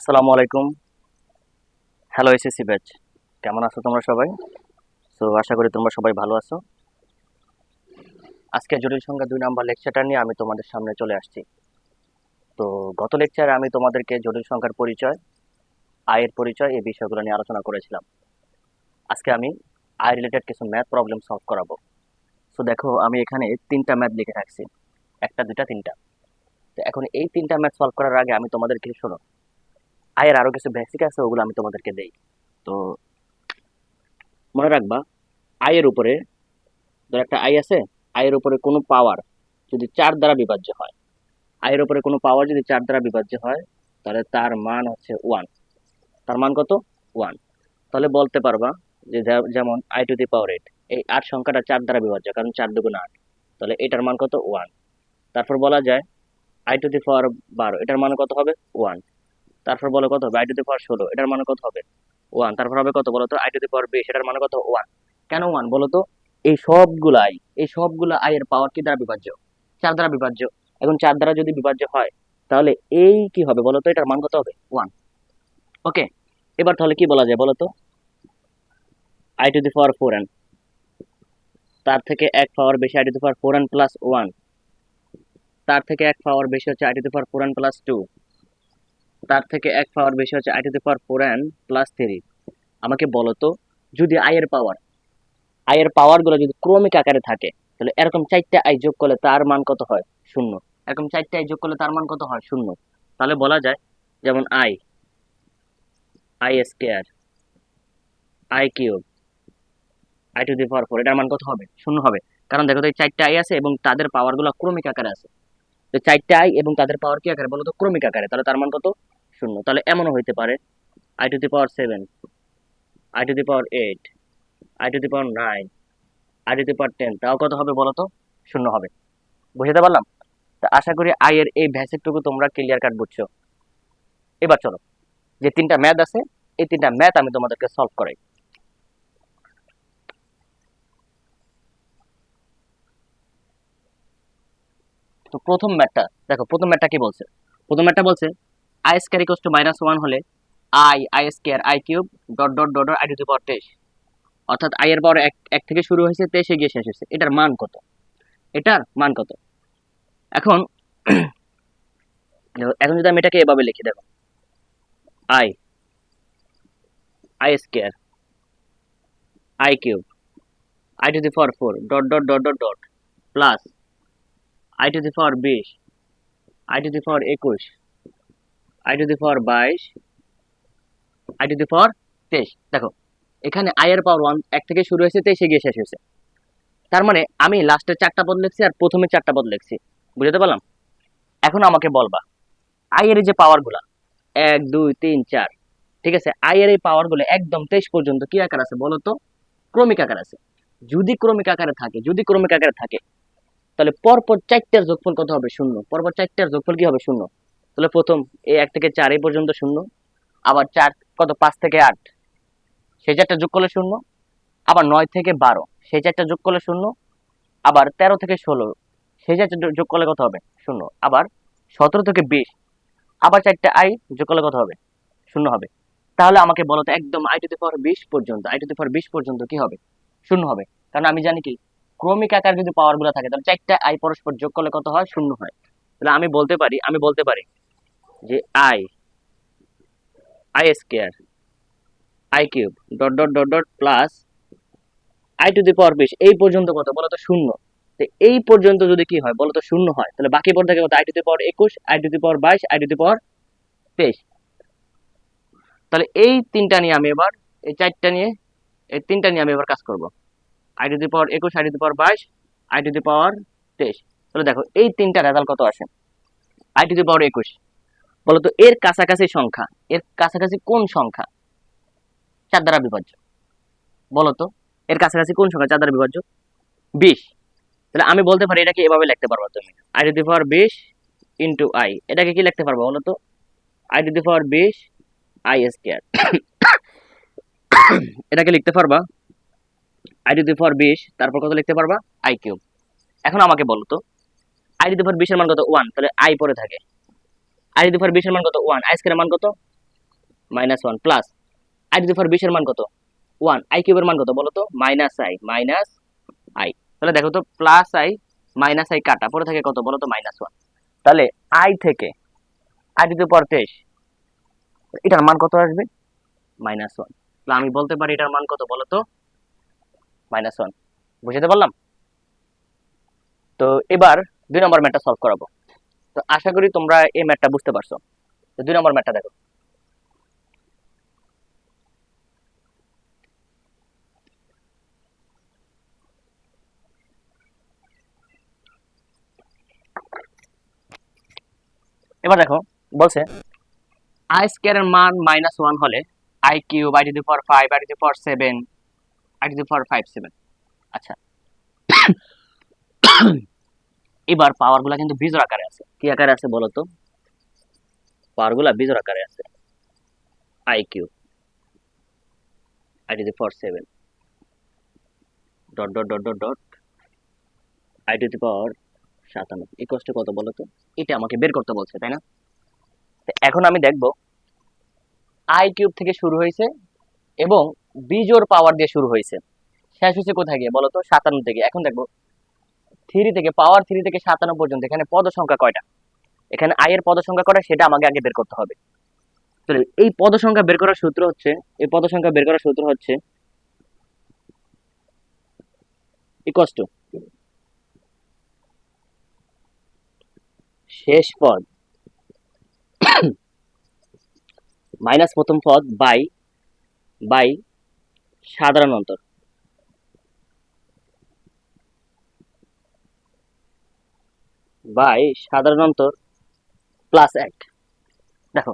আসসালামু আলাইকুম। Hello SSC batch, কেমন আছো তোমরা সবাই? সো আশা করি তোমরা সবাই ভালো আছো। আজকে জটিল সংখ্যা 2 নম্বর লেকচারটা নিয়ে আমি তোমাদের সামনে চলে আসছি। তো গত লেকচারে আমি তোমাদেরকে জটিল সংখ্যার পরিচয়, আয়ের পরিচয় এই বিষয়গুলো নিয়ে আলোচনা করেছিলাম। আজকে আমি আয় রিলেটেড কিছু ম্যাথ প্রবলেম সলভ করাবো। সো দেখো, আমি এখানে 3টা ম্যাথ লিখে রাখছি, 1টা 2টা 3টা। তো এখন এই 3টা ম্যাথ সলভ করার আগে আমি তোমাদেরকে শোনো, আয়ের আরো কিছু বেসিক আছে, ওগুলো আমি তোমাদেরকে দেই। তো মনে রাখবা, আয়ের উপরে, ধর একটা আই আছে, আয়ের উপরে কোনো পাওয়ার যদি 4 দ্বারা বিভাজ্য হয়, আয়ের উপরে কোনো পাওয়ার যদি 4 দ্বারা বিভাজ্য হয়, তাহলে তার মান হচ্ছে 1। তার মান কত? 1। তাহলে বলতে পারবা যে যেমন আই টু দি পাওয়ার 8, এই 8 সংখ্যাটা 4 দ্বারা বিভাজ্য, কারণ 4 দুগুণ 8। তাহলে এটার মান কত? 1। তারপর বলা যায় আই টু দি পাওয়ার 12, এটার মান কত হবে? 1। তারপর বলো কত হবে? আই টু দি পাওয়ার 16, এটার মান কত হবে? 1। তারপর হবে কত বলো তো? আই টু দি পাওয়ার 20, এটার মান কত? 1। কেন 1 বলো তো? এই সবগুলা আই এর পাওয়ার কি দ্বারা বিভাজ্য? 4 দ্বারা বিভাজ্য। এখন 4 দ্বারা যদি বিভাজ্য হয়, তাহলে এই কি হবে বলো তো? এটার মান কত হবে? 1। ওকে, এবার তাহলে কি বলা যায় বলো তো? I to the power 4n, তার থেকে এক পাওয়ার বেশি I to the power 4n plus 1, তার থেকে এক পাওয়ার বেশি হচ্ছে I to the power 4n plus 2, তার থেকে এক পাওয়ার বেশি হচ্ছে I to the power 4n plus 3। আমাকে বলো তো, যদি আয়ের পাওয়ার গুলো যদি ক্রমিক আকারে থাকে, তাহলে এরকম 4টা আই যোগ করলে তার মান কত হয়? 0। এরকম 4টা আই যোগ করলে তার মান কত হয়? 0। তাহলে বলা যায় যেমন I square, I cube, I to the power 4, এটার মান কত হবে? 0 হবে। কারণ দেখো তো, এই 4টা আই আছে এবং তাদের পাওয়ার গুলো ক্রমিক আকারে আছে। তো 4টা আই এবং তাদের পাওয়ার কি আকারে বলো তো? ক্রমিক আকারে। তাহলে তার মান কত? 0। তাহলে এমনও হইতে পারে I to the power 7, I to the power 8, I to the power 9, I to the power 10, তাও কত হবে বলো তো? 0 হবে। বুঝতে পারলাম? তা আশা করি আয়ের এই বেসিকটুকু তোমরা ক্লিয়ার কাট বুঝছো। এবার চলো, যে 3টা ম্যাথ আছে, এই 3টা ম্যাথ আমি তোমাদেরকে সলভ করাই। তো প্রথম ম্যাথটা দেখো, প্রথম ম্যাথটা কি বলছে? প্রথম ম্যাথটা বলছে আই স্কয়ার ইকুয়ালস টু -1 হলে I square I cube dot dot dot dot I to the power 23, অর্থাৎ আই এর পাওয়ার 1 থেকে শুরু হয়েছে, 23 গিয়ে শেষ হয়েছে। এটার মান কত? এটার মান কত? এখন এখন যদি আমি এটাকে এভাবে লিখি, দেখো I I square I cube I to the power 4 dot dot dot dot dot plus I to the power 20, I to the power 21, I to the power 22, I to the power 23। দেখো, এখানে I এর পাওয়ার 1 থেকে শুরু হয়েছে, 23 গিয়ে শেষ হয়েছে। তার মানে আমি লাস্টের 4টা পদ লিখছি আর প্রথমে 4টা পদ লিখছি। বুঝতে পারলাম? এখন আমাকে বলবা আই এর যে পাওয়ার গুলা 1 2 3 4, ঠিক আছে, আই এর এই পাওয়ার গুলো একদম 23 পর্যন্ত কি আকার আছে বলো তো? ক্রমিক আকার আছে। যদি ক্রমিক আকারে থাকে তাহলে পরপর 4টার যোগফল কত হবে? 0। পরপর 4টার যোগফল কি হবে? 0। তাহলে প্রথম এই 1 থেকে 4 এই পর্যন্ত 0, আবার 4 কত 5 থেকে 8, সেই 4টা যোগ করলে 0, আবার 9 থেকে 12, সেই 4টা যোগ করলে 0, আবার 13 থেকে 16, সেই 4টা যোগ করলে কত হবে? 0, আবার 17 থেকে 20, আবার 4টা আই যোগ করলে কত হবে? 0 হবে। তাহলে আমাকে বলো তো, একদম আই টু দি পাওয়ার 20 পর্যন্ত, আই টু দি পাওয়ার 20 পর্যন্ত কি হবে? 0 হবে। কারণ আমি জানি কি, ক্রমিক আকার যদি পাওয়ার গুলো থাকে, তাহলে 4টা আই পরস্পর যোগ করলে কত হয়? 0 হয়। তাহলে আমি বলতে পারি যে I square I cube dot dot dot dot plus I to the power 20 এই পর্যন্ত কত বলো তো? 0। তো এই পর্যন্ত যদি কি হয় বলো তো? 0 হয়। তাহলে বাকি পদ থাকে কত? I to the power 21, I to the power 22, I to the power 23। তাহলে এই 3টা নিয়ে আমি এবার, এই 4টা নিয়ে, এই 3টা নিয়ে আমি এবার কাজ করব। I to the power 21, I to the power 22, I to the power 23। তাহলে দেখো এই 3টা রেজাল্ট কত আসে? আই টু দি পাওয়ার 21 বলতো এর কাছাকাছি সংখ্যা, এর কাছাকাছি কোন সংখ্যা 4 দ্বারা বিভাজ্য বলতো? এর কাছাকাছি কোন সংখ্যা 4 দ্বারা বিভাজ্য? 20। তাহলে আমি বলতে পারি এটাকে এভাবে লিখতে পারবো তুমি, I to the power 20 into I. এটাকে কি লিখতে পারবো বলো তো? I to the power 20 I square. এটাকে লিখতে পারবা আই টু দি পাওয়ার 20, তারপর কত লিখতে পারবা? I cube. এখন আমাকে বলো তো, আই টু দি পাওয়ার 20 এর মান কত? 1। তাহলে আই পরে থাকে। আই টু দি পাওয়ার 20 এর মান কত? 1। আই স্কয়ার এর মান কত? -1 plus I to the power 20 এর মান কত 1, আই কিউবের মান কত বলো তো মাইনাস আই। তাহলে দেখো তো প্লাস আই মাইনাস আই কাটা পরে থাকে কত বলো তো -1। তাহলে আই থেকে আই টু দি পাওয়ার 23 এটার মান কত আসবে -1। তাহলে আমি বলতে পারি এটার মান কত বলো তো -1। বুঝতে পারলাম? তো এবার 2 নম্বর ম্যাথটা সলভ করাবো। তো আশা করি তোমরা এই ম্যাথটা বুঝতে পারছো। তো 2 নম্বর ম্যাথটা দেখো। এবার দেখো বলছে আই স্কয়ার এর মান -1 হলে I cube I to the power 5 I to the power 7 I to the power 7। আচ্ছা, এবার পাওয়ারগুলো কিন্তু বিজোড় আকারে আছে। কি আকারে আছে বলো তো? পাওয়ারগুলো বিজোড় আকারে আছে। I cube I to the power 7 dot dot dot dot dot I to the power 57 equal to কত বলো তো? এটা আমাকে বের করতে বলছে, তাই না? তো এখন আমি দেখব আই কিউব থেকে শুরু হয়েছে এবং বিজোড় পাওয়ার দিয়ে শুরু হয়েছে, শেষ হয়েছে কোথায় গিয়ে বলো তো 57 থেকে। এখন দেখবো 3 থেকে পাওয়ার 3 থেকে 57 পর্যন্ত এখানে পদ সংখ্যা কয়টা, এখানে আই এর পদ সংখ্যা কয়টা সেটা আমাকে আগে বের করতে হবে। তাহলে এই পদ সংখ্যা বের করার সূত্র হচ্ছে, এই পদ সংখ্যা বের করার সূত্র হচ্ছে ইকুয়াল টু শেষ পদ মাইনাস প্রথম পদ বাই সাধারণ অন্তর বাই সাধারণ অন্তর প্লাস 1। দেখো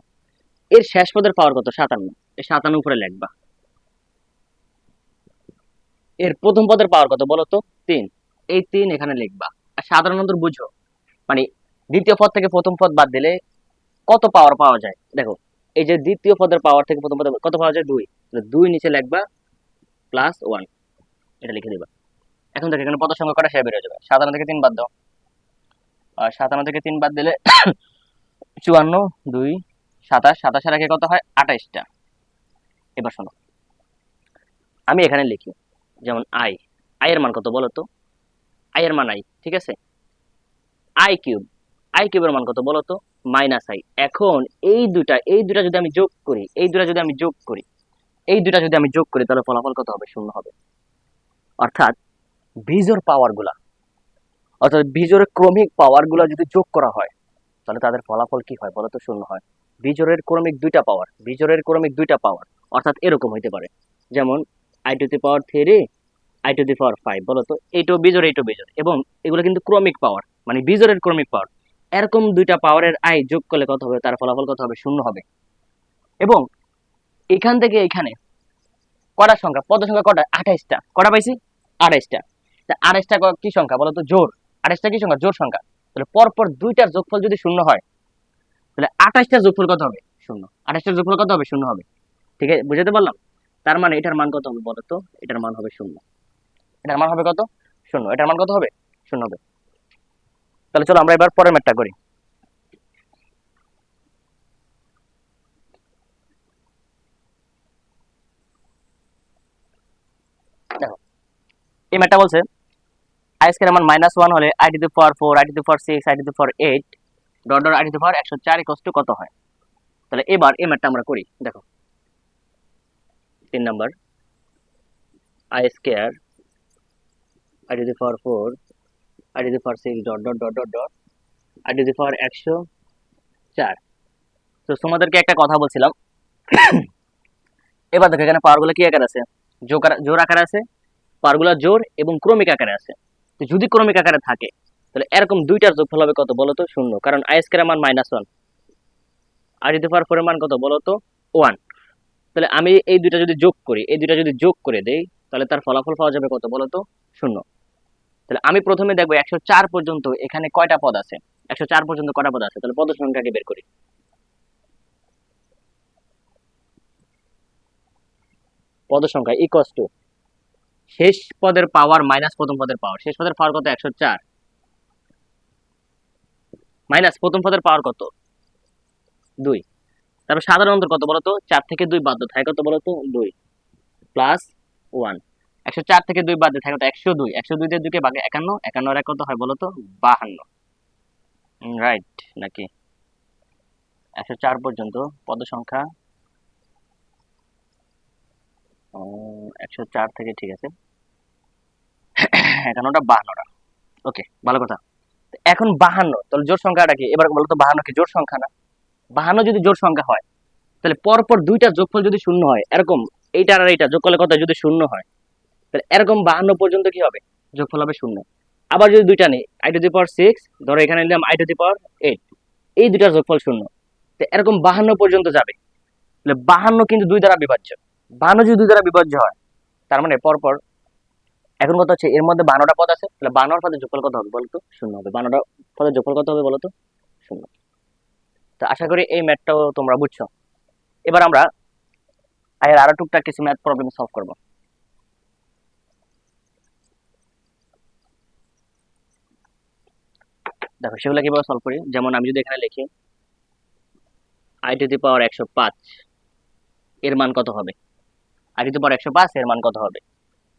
এর শেষ পদের পাওয়ার কত 57, এই 57 উপরে লিখবা। এর প্রথম পদের পাওয়ার কত বলো তো 3, এই 3 এখানে লিখবা। আর সাধারণ অন্তর বুঝো মানে দ্বিতীয় পদ থেকে প্রথম পদ বাদ দিলে কত পাওয়ার পাওয়া যায়। দেখো এই যে দ্বিতীয় পদের পাওয়ার থেকে প্রথম পদের কত পাওয়া যায় 2, 2 নিচে লিখবা প্লাস 1 এটা লিখে দিবা। এখন দেখো এখানে পদ সংখ্যা কটা সে বের হয়ে যাবে। 57 থেকে 3 বাদ দাও, আর 57 থেকে 3 বাদ দিলে 54 2 27, 27 এর আগে কত হয় 28টা। এবার শোনো আমি এখানে লিখি যেমন আই এর মান কত বলো তো? আই এর মান আই, ঠিক আছে। আই কিউবের মান কত বলো তো মাইনাস আই। এখন এই দুটা যদি আমি যোগ করি, এই দুটা যদি আমি যোগ করি তাহলে ফলাফল কত হবে? 0 হবে। অর্থাৎ বিজোড় পাওয়ার গুলা, অর্থাৎ বিজোড়ের ক্রমিক পাওয়ার গুলা যদি যোগ করা হয় তাহলে তাদের ফলাফল কি হয় বলো তো? 0 হয়। বিজোড়ের ক্রমিক দুইটা পাওয়ার অর্থাৎ এরকম হইতে পারে যেমন I to the power 3 I to the power 5 বলো তো, এইটাও বিজোড় এবং এগুলো কিন্তু ক্রমিক পাওয়ার মানে বিজোড়ের ক্রমিক পাওয়ার। এরকম দুইটা পাওয়ারের আই যোগ করলে কত হবে? তার ফলাফল কত হবে? 0 হবে। এবং এখান থেকে এখানে কটা সংখ্যা, পদ সংখ্যা কটা? 28টা। কটা পাইছি? 28টা। 28টা কি সংখ্যা বলো তো? জোড়। 28টা কি সংখ্যা? জোড় সংখ্যা। তাহলে পরপর দুইটার যোগফল যদি 0 হয় তাহলে 28টার যোগফল কত হবে? 0। 28টার যোগফল কত হবে? 0 হবে। ঠিক আছে, বুঝাতে পারলাম? তার মানে এটার মান কত হবে বলো তো? এটার মান হবে 0। এটার মান হবে কত? 0। এটার মান কত হবে? 0 হবে। তাহলে চলো আমরা এবার পরের ম্যাথটা করি। দেখো এই ম্যাথটা বলছে আই স্কয়ার মান -1 হলে I to the power 4 I to the power 6 I to the power 8 dot dot I to the power 104 equal to কত হয়। তাহলে এবার এই ম্যাথটা আমরা করি। দেখো 3 number I square I to the power 4 I to the power 6 dot dot dot dot dot I to the power 104। তো তোমাদেরকে একটা কথা বলছিলাম, এবার দেখো এখানে পাওয়ারগুলো কি আকারে আছে? জোড় আকারে আছে। পাওয়ারগুলো জোড় এবং ক্রমিক আকারে আছে। তো যদি ক্রমিক আকারে থাকে তাহলে এরকম দুইটার যোগফল হবে কত বলো তো? 0। কারণ আই স্কয়ার মান -1 আই টু দি পাওয়ার 4 এর মান কত বলো তো? 1। তাহলে আমি এই দুইটা যদি যোগ করে দেই তাহলে তার ফলাফল পাওয়া যাবে কত বলো তো? 0। তাহলে আমি প্রথমে দেখবো 104 পর্যন্ত এখানে কয়টা পদ আছে, 104 পর্যন্ত কয়টা পদ আছে। তাহলে পদ সংখ্যাকে বের করি। পদ সংখ্যা ইকুয়াল টু শেষ পদের পাওয়ার মাইনাস প্রথম পদের পাওয়ার। শেষ পদের পাওয়ার কত? 104 মাইনাস প্রথম পদের পাওয়ার কত? 2। তারপর সাধারণ অন্তর কত বলতো, 4 থেকে 2 বাদ থাকে কত বলতো, 2 প্লাস 1। 104 থেকে 2 বাদ থাকে কত, 102। 102 দিয়ে 2 কে ভাগে 51, 51 এর কত হয় বলতো, 52। রাইট নাকি? 104 পর্যন্ত পদ সংখ্যা 104 থেকে, ঠিক আছে, 51টা 52টা। ওকে, ভালো কথা। এখন 52, তাহলে জোড় সংখ্যাটা কি? এবার বলতো 52 কি জোড় সংখ্যা না? 52 যদি জোড় সংখ্যা হয়, তাহলে পরপর দুইটা যোগফল যদি শূন্য হয়, এরকম এইটা আর এইটা যোগ করলে কত, যদি শূন্য হয়, তাহলে এরকম 52 পর্যন্ত কি হবে, যোগফল হবে শূন্য। আবার যদি দুইটা নেই, i⁻6, ধরো এখানে নিলাম i⁻8, এই দুইটার যোগফল শূন্য, তো এরকম 52 পর্যন্ত যাবে। তাহলে 52 কিন্তু 2 দ্বারা বিভাজ্য। 52 যদি 2 দ্বারা বিভাজ্য হয়, তার মানে পরপর, এখন কথা হচ্ছে এর মধ্যে 52টা পদ আছে, তাহলে 52 পদের যোগফল কত হবে বলতো, শূন্য হবে। 52টা পদের যোগফল কত হবে বলতো, শূন্য। তো আশা করি এই ম্যাথটাও তোমরা বুঝছো। এবার আমরা আরো টুকটাক কিছু ম্যাথ প্রবলেম সলভ করব। দেখো সেগুলো কিভাবে সলভ করি। যেমন আমি যদি এখানে লিখি i⁻105 এর মান কত হবে, i⁻105 এর মান কত হবে।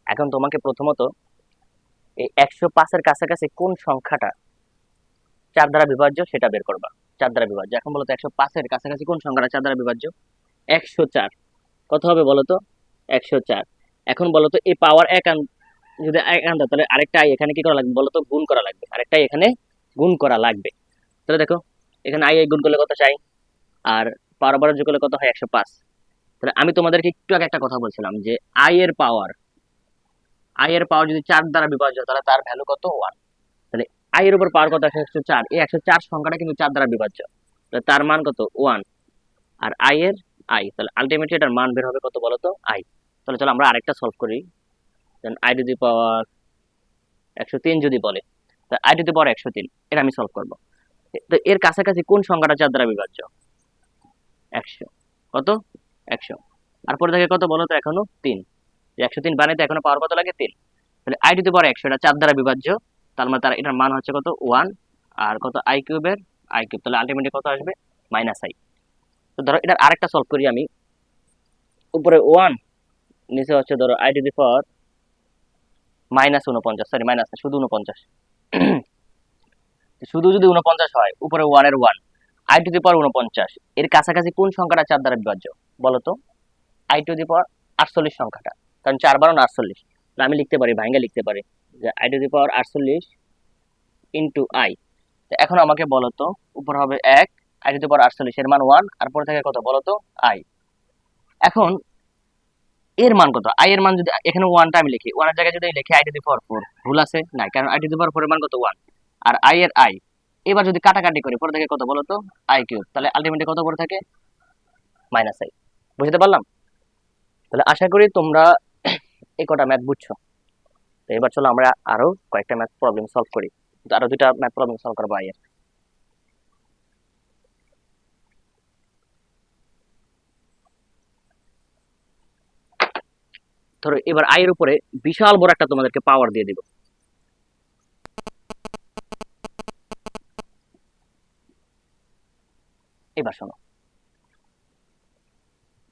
এখন তোমাকে প্রথমত এই 105 এর কাছাকাছি কোন সংখ্যাটা 4 দ্বারা বিভাজ্য সেটা বের করবা। 4 দ্বারা বিভাজ্য, এখন বলতো 105 এর কাছাকাছি কোন সংখ্যাটা 4 দ্বারা বিভাজ্য, 104। কত হবে বলতো, 104। এখন বলতো এই পাওয়ার এক যদি এক আনতে, তাহলে আরেকটা আই এখানে কি করা লাগবে বলতো, গুণ করা লাগবে। আরেকটা এখানে গুণ করা লাগবে। তাহলে দেখো এখানে আই গুণ করলে কত চাই, আর পাওয়ার যোগ করলে কত হয়, 105। তাহলে আমি তোমাদেরকে একটু আগে একটা কথা বলছিলাম যে আই এর পাওয়ার যদি 4 দ্বারা বিভাজ্য, তাহলে তার ভ্যালু কত, 1। তাহলে আই এর উপর পাওয়ার কত, 104। এই 104 সংখ্যাটা কিন্তু 4 দ্বারা বিভাজ্য, তাহলে তার মান কত, 1। আর আই, তাহলে আলটিমেটলি এটার মান বের হবে কত বলতো, আই। তাহলে চলো আমরা আরেকটা সলভ করি। দেন i⁻103 যদি বলে, তাহলে i⁻103 এটা আমি সলভ করব। তো এর কাছাকাছি কোন সংখ্যাটা 4 দ্বারা বিভাজ্য, 100। কত, 100। আর পরে থেকে কত বলতো, এখনো 3। 103 বানাইতে এখনো পাওয়ার কত লাগে, 3। তাহলে i⁻100 এটা 4 দ্বারা বিভাজ্য, তার মানে তার এটার মান হচ্ছে কত, 1। আর কত, i কিউব, তাহলে আলটিমেটলি কত আসবে, -i। তো ধরো এটার আরেকটা সলভ করি আমি। উপরে 1, নিচে হচ্ছে ধরো i⁻49, সরি মাইনাস না, শুধু 49। শুধু যদি 49 হয়, উপরে 1 এর 1, i⁻49 এর কাছাকাছি কোন সংখ্যাটা 4 দ্বারা বিভাজ্য বলতো, i⁻48 সংখ্যাটা। কারণ 4 × 48, আমি লিখতে পারি, ভাঙ্গা লিখতে পারি যে i⁻48 ইন্টু আই। এখন আমাকে বলতো উপর হবে 1, i⁻48 এর মান 1, আর পরে থেকে কত বলতো, আই। এখন এর মান কত, আই এর মান যদি এখানে 1টা আমি লিখি, 1 এর জায়গায় যদি লিখি i⁻4, ভুল আছে না, কারণ i⁻4 এর মান কত, 1। আর আই এবার যদি কাটাকাটি করি, পরে থেকে কত বলতো, i কিউব, তাহলে আলটিমেটলি কত পড়ে থাকে, -i। বুঝতে পারলাম? তাহলে আশা করি তোমরা এই কটা ম্যাথ বুঝছো। তো এবার চলো আমরা আরো কয়েকটা ম্যাথ প্রবলেম সলভ করি। আরো দুইটা ম্যাথ প্রবলেম সলভ করবো আইয়ের। ধরো এবার আয়ের উপরে বিশাল বড় একটা তোমাদেরকে পাওয়ার দিয়ে দিব। এবার শোনো,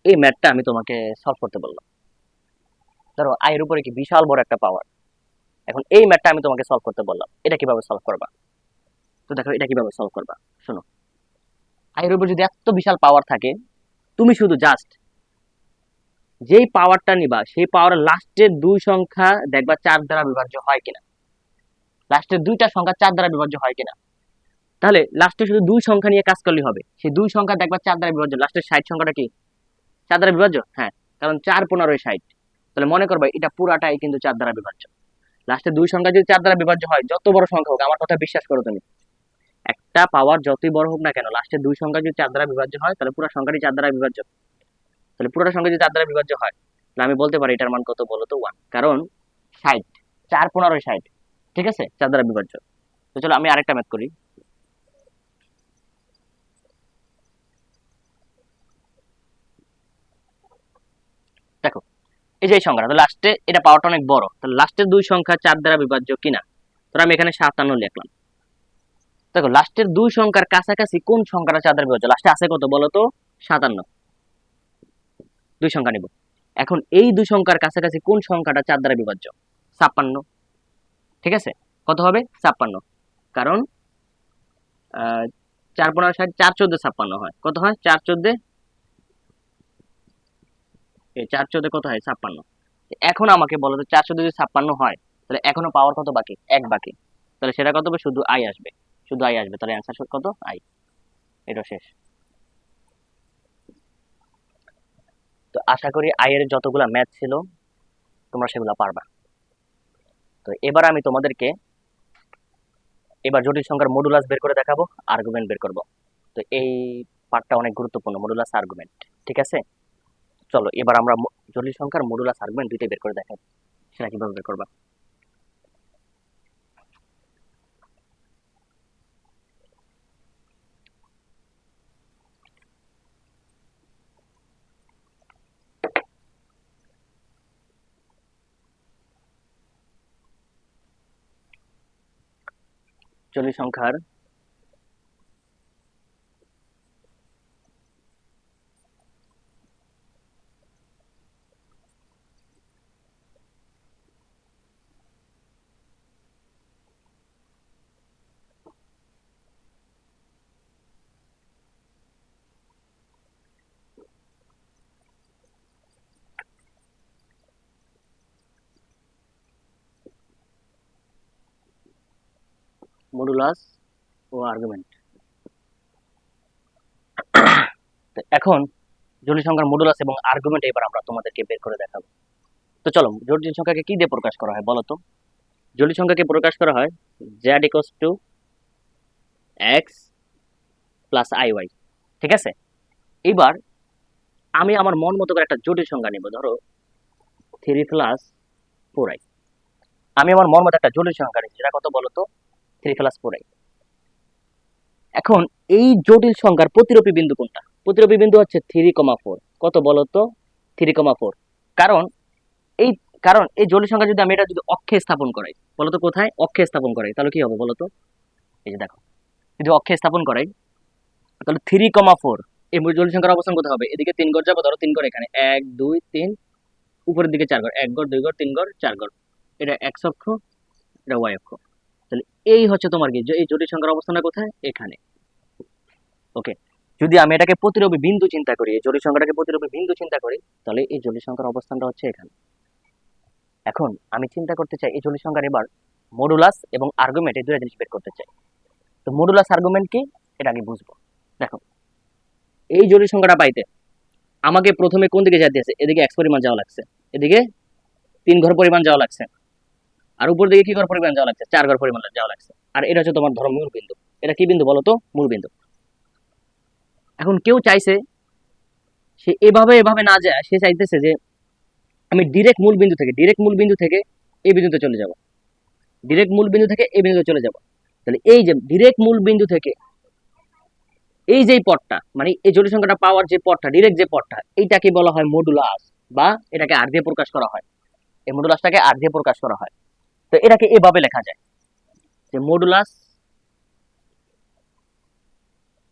এই ম্যাথটা আমি তোমাকে সলভ করতে বললাম। ধরো আয়ের উপরে কি বিশাল বড় একটা পাওয়ার, এখন এই ম্যাথটা আমি তোমাকে সলভ করতে বললাম, এটা কিভাবে সলভ করবা। তো দেখো এটা কিভাবে সলভ করবা, শোনো। আয়ের উপর যদি এত বিশাল পাওয়ার থাকে, তুমি শুধু জাস্ট যেই পাওয়ারটা নিবা, সেই পাওয়ারের লাস্টের 2 সংখ্যা দেখবা 4 দ্বারা বিভাজ্য হয় কিনা। লাস্টের 2টা সংখ্যা 4 দ্বারা বিভাজ্য হয় কিনা। তাহলে লাস্টে শুধু 2 সংখ্যা নিয়ে কাজ করলেই হবে। সেই 2 সংখ্যা দেখবা 4 দ্বারা বিভাজ্য। লাস্টের 60 সংখ্যাটা কি 4 দ্বারা বিভাজ্য? হ্যাঁ, কারণ 4 15 60। তাহলে মনে করবা এটা পুরাটাই কিন্তু 4 দ্বারা বিভাজ্য। লাস্টে 2 সংখ্যা যদি 4 দ্বারা বিভাজ্য হয়, যত বড় সংখ্যা হোক, আমার কথা বিশ্বাস করো তুমি, একটা পাওয়ার যতই বড় হোক না কেন, লাস্টের 2 সংখ্যা যদি 4 দ্বারা বিভাজ্য হয়, তাহলে পুরো সংখ্যাটি 4 দ্বারা বিভাজ্য। তাহলে পুরোটা সংখ্যা যদি 4 দ্বারা বিভাজ্য হয়, তাহলে আমি বলতে পারি এটার মান কত বলো তো, 1। কারণ 60, 4 15 60, ঠিক আছে, 4 দ্বারা বিভাজ্য। তো চলো আমি আরেকটা ম্যাথ করি। দেখো এই যে এই সংখ্যাটা, তো লাস্টে এটা পাওয়ারটা অনেক বড়, তাহলে লাস্টের 2 সংখ্যা 4 দ্বারা বিভাজ্য কিনা। তো আমি এখানে 57 লিখলাম। দেখো লাস্টের 2 সংখ্যার কাছাকাছি কোন সংখ্যাটা 4 দ্বারা বিভাজ্য, লাস্টে আছে কত বলো তো, 57, দুই সংখ্যা নিব। এখন এই দুই সংখ্যার কাছাকাছি কোন সংখ্যাটা 4 দ্বারা বিভাজ্য? 56। ঠিক আছে, কত হবে? 56। কারণ 4 15 60, 4 14 56 হয়। কত হয়? 4 14, এই 4 14 কত হয়? 56। এখন আমাকে বলো তো 4 14 যদি 56 হয়, তাহলে এখনো পাওয়ার কত বাকি? 1 বাকি। তাহলে সেটা কত হবে? শুধু আই আসবে, শুধু আই আসবে। তাহলে অ্যান্সার কত? আই। এটা শেষ। তো আশা করি আই এর যতগুলা ম্যাথ ছিল তোমরা সেগুলো পারবা। তো এবার আমি তোমাদেরকে জটিল সংখ্যার মডুলাস বের করে দেখাবো, আর্গুমেন্ট বের করব। তো এই পার্টটা অনেক গুরুত্বপূর্ণ, মডুলাস আর্গুমেন্ট। ঠিক আছে, চলো এবার আমরা জটিল সংখ্যার মডুলাস আর্গুমেন্ট দুইটাই বের করে দেখাবো। সেটা কিভাবে বের করবা? জটিল সংখ্যার মডুলাস ও আর্গুমেন্ট। এখন জটিল সংখ্যার মডুলাস এবং আর্গুমেন্ট এবার আমরা তোমাদেরকে বের করে দেখাবো। তো চলো, জটিল সংখ্যাকে কি দিয়ে প্রকাশ করা হয় বলো তো? জটিল সংখ্যাকে প্রকাশ করা হয় z equals to x plus I Y. ঠিক আছে, এবার আমি আমার মন মতো করে একটা জটিল সংখ্যা নিব, ধরো 3 প্লাস 4i। আমি আমার মন মতো একটা জটিল সংখ্যা নিচ্ছি, সেটা কত বলো তো? 3 প্লাস 4i। এখন এই জটিল সংখ্যার প্রতিরূপী বিন্দু কোনটা? প্রতিরূপী বিন্দু হচ্ছে 3,4। কত বলো তো? 3,4। কারণ এই এই জটিল সংখ্যা যদি আমি এটা যদি অক্ষে স্থাপন করাই, বলো তো কোথায়? অক্ষে স্থাপন করাই, তাহলে কি হবে বলো তো? এই যে দেখো, যদি অক্ষে স্থাপন করাই তাহলে 3,4 এই জটিল সংখ্যার অবস্থান কোথায় হবে? এদিকে 3 ঘর যাবো, ধরো 3 ঘর এখানে 1 2 3, উপরের দিকে 4 ঘর, 1 ঘর 2 ঘর 3 ঘর 4 ঘর। এটা এক্স অক্ষ, এটা ওয়াই অক্ষ। তাহলে এই হচ্ছে তোমার কি, এই জটিল সংখ্যার অবস্থানটা কোথায়? এখানে। ওকে, যদি আমি এটাকে প্রতিরূপী বিন্দু চিন্তা করি, এই জটিল সংখ্যাটাকে প্রতিরূপী বিন্দু চিন্তা করি, তাহলে এই জটিল সংখ্যার অবস্থানটা হচ্ছে এখানে। এখন আমি চিন্তা করতে চাই এই জটিল সংখ্যার এবার মডুলাস এবং আর্গুমেন্ট, এই দুটো জিনিস বের করতে চাই। তো মডুলাস আর্গুমেন্ট কি এটা আগে বুঝবো। দেখো, এই জটিল সংখ্যাটা পাইতে আমাকে প্রথমে কোন দিকে যেতে আছে? এদিকে x পরিমাণ যাওয়া লাগছে, এদিকে 3 ঘর পরিমাণ যাওয়া লাগছে, আর উপর দিকে কি ঘর পরিমাণ যাওয়া লাগছে? 4 ঘর পরিমাণ যাওয়া লাগছে। আর এটা হচ্ছে তোমার ধরো মূল বিন্দু। এটা কি বিন্দু বলো তো? মূল বিন্দু। এখন কেউ চাইছে সে এভাবে এভাবে না যায়, সে চাইতেছে যে আমি ডিরেক্ট মূল বিন্দু থেকে এই বিন্দুতে চলে যাব, ডিরেক্ট মূল বিন্দু থেকে এই বিন্দুতে চলে যাব। তাহলে এই যে ডিরেক্ট মূল বিন্দু থেকে এই যে পথটা, মানে এই জটিল সংখ্যাটা পাওয়ার যে পথটা, ডিরেক্ট যে পথটা, এইটাকে বলা হয় মডুলাস, বা এটাকে আর দিয়ে প্রকাশ করা হয়। এই মডুলাসটাকে আর দিয়ে প্রকাশ করা হয়। তো এটাকে এভাবে লেখা যায় যে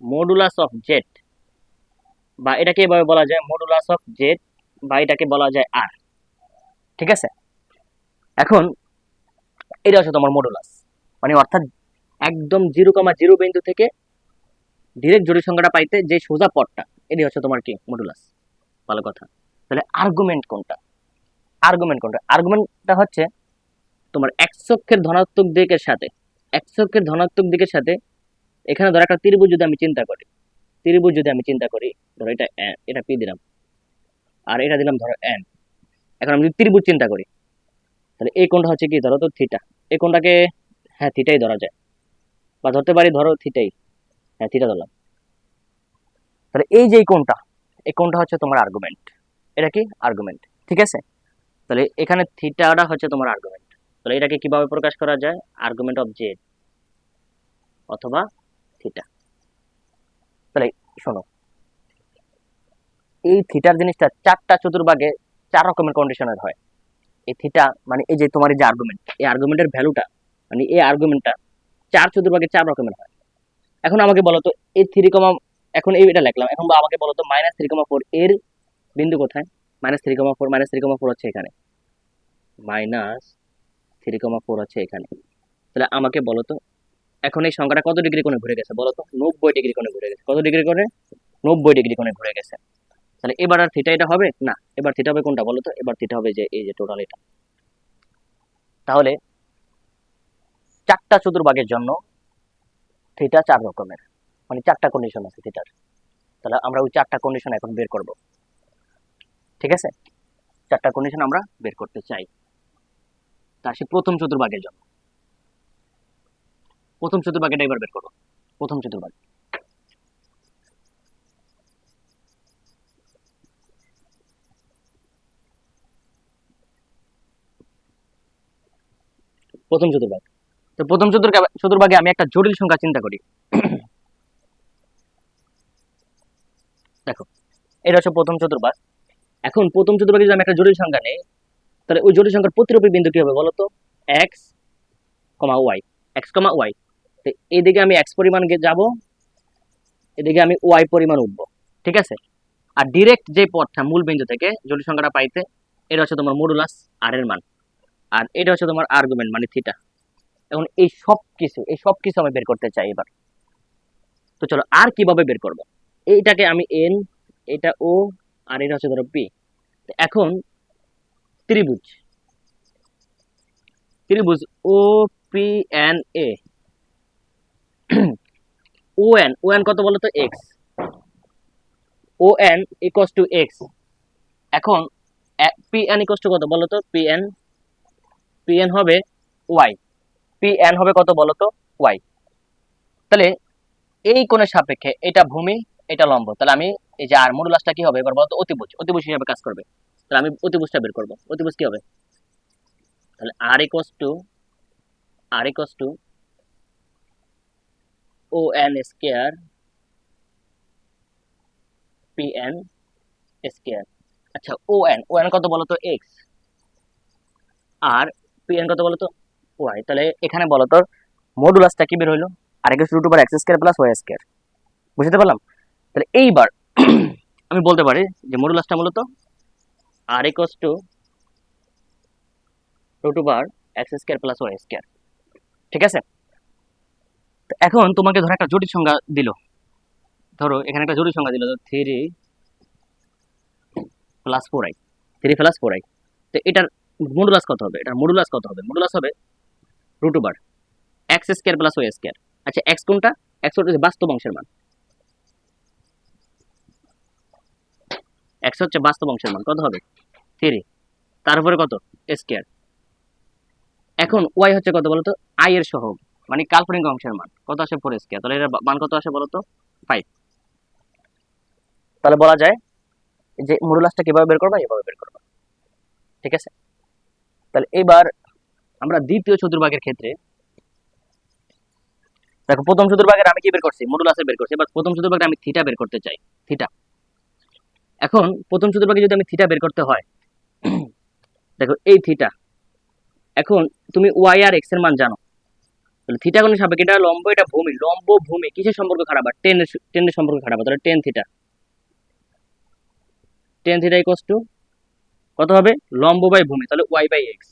মডুলাস অফ জেড, বা এটাকে এভাবে বলা যায় মডুলাস অফ জেড, বা এটাকে বলা যায় আর। ঠিক আছে, এখন এটা হচ্ছে তোমার মডুলাস, মানে অর্থাৎ একদম 0,0 বিন্দু থেকে ডিরেক্ট জটিল সংখ্যাটা পাইতে যে সোজা পথটা, এটি হচ্ছে তোমার কি? মডুলাস। ভালো কথা। তাহলে আর্গুমেন্ট কোনটা? আর্গুমেন্টটা হচ্ছে তোমার এক্স অক্ষের ধনাত্মক দিকের সাথে, এখানে ধরো একটা ত্রিভুজ যদি আমি চিন্তা করি, ধরো এটা পি দিলাম, আর এটা দিলাম ধরো এন। এখন আমি যদি ত্রিভুজ চিন্তা করি, তাহলে এই কোণটা হচ্ছে কি? ধরো তো থিটা। এই কোণটাকে হ্যাঁ থিটাই ধরা যায়, বা ধরতে পারি ধরো থিটাই, হ্যাঁ থিটা ধরলাম। তাহলে এই যে এই কোণটা হচ্ছে তোমার আর্গুমেন্ট। এটা কি? আর্গুমেন্ট। ঠিক আছে, তাহলে এখানে থিটাটা হচ্ছে তোমার আর্গুমেন্ট। তাহলে এটাকে কিভাবে প্রকাশ করা যায়? আর্গুমেন্ট অফ জেড অথবা থিটা। তাহলে শোনো, এই থিটার জিনিসটা 4টা চতুর্ভাগে 4 রকমের কন্ডিশনের হয়। এই থিটা মানে এই যে তোমার এই যে আর্গুমেন্ট, এই আর্গুমেন্টের ভ্যালুটা, মানে এই আর্গুমেন্টটা 4 চতুর্ভাগে 4 রকমের হয়। এখন আমাকে বলো তো এই এখন এটা লিখলাম। এখন আমাকে বলো তো -3,4 এর বিন্দু কোথায়? -3,4 হচ্ছে এখানে, -3,4 হচ্ছে এখানে। তাহলে আমাকে বলো তো এখন এই সংখ্যাটা কত ডিগ্রি কোণে ঘুরে গেছে বলো তো? 90 ডিগ্রি কোণে ঘুরে গেছে। কত ডিগ্রি কোণে? 90 ডিগ্রি কোণে ঘুরে গেছে। তাহলে এবার আর থিটা এটা হবে না, এবার থিটা হবে কোনটা বলো তো? এবার থিটা হবে যে এই যে টোটাল এটা। তাহলে চারটা চতুর্ভাগের জন্য থিটা 4 রকমের, মানে 4টা কন্ডিশন আছে থিটার। তাহলে আমরা ওই 4টা কন্ডিশন এখন বের করব, ঠিক আছে? 4টা কন্ডিশন আমরা বের করতে চাই। তা সে প্রথম চতুর্ভাগের জন্য, প্রথম চতুর্ভাগটা এবার বের করব। প্রথম চতুর্ভাগ, প্রথম চতুর্ভাগ। তো প্রথম চতুর্ভাগে আমি একটা জটিল সংখ্যা চিন্তা করি। দেখো, এটা হচ্ছে প্রথম চতুর্ভাগ। এখন প্রথম চতুর্ভাগে যদি আমি একটা জটিল সংখ্যা নেই, তাহলে ওই জটিল সংখ্যার প্রতিরূপী বিন্দু কি হবে বলতো? এক্স কমা ওয়াই, এক্স কমা ওয়াই। তো এইদিকে আমি এক্স পরিমাণ যাব, এদিকে আমি ওয়াই পরিমাণ উঠবো, ঠিক আছে? আর ডিরেক্ট যে পথটা মূল বিন্দু থেকে জটিল সংখ্যাটা পাইতে, এটা হচ্ছে তোমার মডুলাস আর এর মান, আর এটা হচ্ছে তোমার আর্গুমেন্ট মানে থিটা। এখন এই সব কিছু আমি বের করতে চাই এবার। তো চলো আর কিভাবে বের করব? এইটাকে আমি এন, এটা ও, আর এটা হচ্ছে ধরো পি। এখন ত্রিভুজ, ত্রিভুজ ও পি এন এ, ও এন কত বলো তো? X, O N equals to X. এখন পি এন ইকুয়ালস টু কত বলো তো? পি এন হবে ওয়াই, পি এন হবে কত বলো তো? ওয়াই। তাহলে এই কোণের সাপেক্ষে এটা ভূমি, এটা লম্ব, তাহলে আমি এই যে আর মডুলাসটা কি হবে এবার বলতো? অতিভুজ, অতিভুজ হিসাবে কাজ করবে। তাহলে আমি অতিভুজটা বের করব। অতিভুজ কি হবে? তাহলে R equals to O N square P N square. আচ্ছা, ও এন কত বলতো? এক্স, আর পি এন কত বলতো? ওয়াই। তাহলে এখানে বলতো মডুলাসটা কি বের হইলো? R equals to root over X square plus Y square. বুঝতে পারলাম? তাহলে এইবার আমি বলতে পারি যে মডুলাসটা মূলত R equals to root over X square plus Y square, ঠিক আছে? এখন তোমাকে ধরো একটা জটিল সংখ্যা দিল, ধরো এখানে একটা জটিল সংখ্যা দিল 3+4i, 3+4i। তো এটার মডুলাস কত হবে? এটার মডুলাস কত হবে? মডুলাস হবে root over X square plus Y square. আচ্ছা, এক্স কোনটা? এক্স হচ্ছে বাস্তব অংশের মান, এক্স হচ্ছে বাস্তব অংশের মান, কত হবে? 3, তারপরে কত? স্কয়ার। এখন ওয়াই হচ্ছে কত বলতো? আই এর সহগ মানে কাল্পনিক অংশের মান, কত আসে? 4 স্কয়ার। তাহলে এর মান কত আসে বলতো? 5। তাহলে বলা যায় যে মডুলাসটা কিভাবে বের করবা? এভাবে বের করবা, ঠিক আছে? তাহলে এবার আমরা দ্বিতীয় চতুর্ভাগের ক্ষেত্রে দেখো, প্রথম চতুর্ভাগের আমি কি বের করছি? মডুলাসের বের করছি। এবার প্রথম চতুর্ভাগে আমি থিটা বের করতে চাই, থিটা। এখন প্রথম চতুর্ভাগে যদি আমি থিটা বের করতে হয়, দেখো এই থিটা, এখন তুমি ওয়াই আর এক্স এর মান জানো, তাহলে থিটা কোণের সাপেক্ষে এটা লম্ব, এটা ভূমি, লম্ব ভূমি কিসের সম্পর্ক খারাপ? আর টেনের সম্পর্ক খারাপ। তাহলে টেন থিটা ইকুয়ালস টু কত হবে? লম্ব বাই ভূমি, তাহলে ওয়াই বাই এক্স।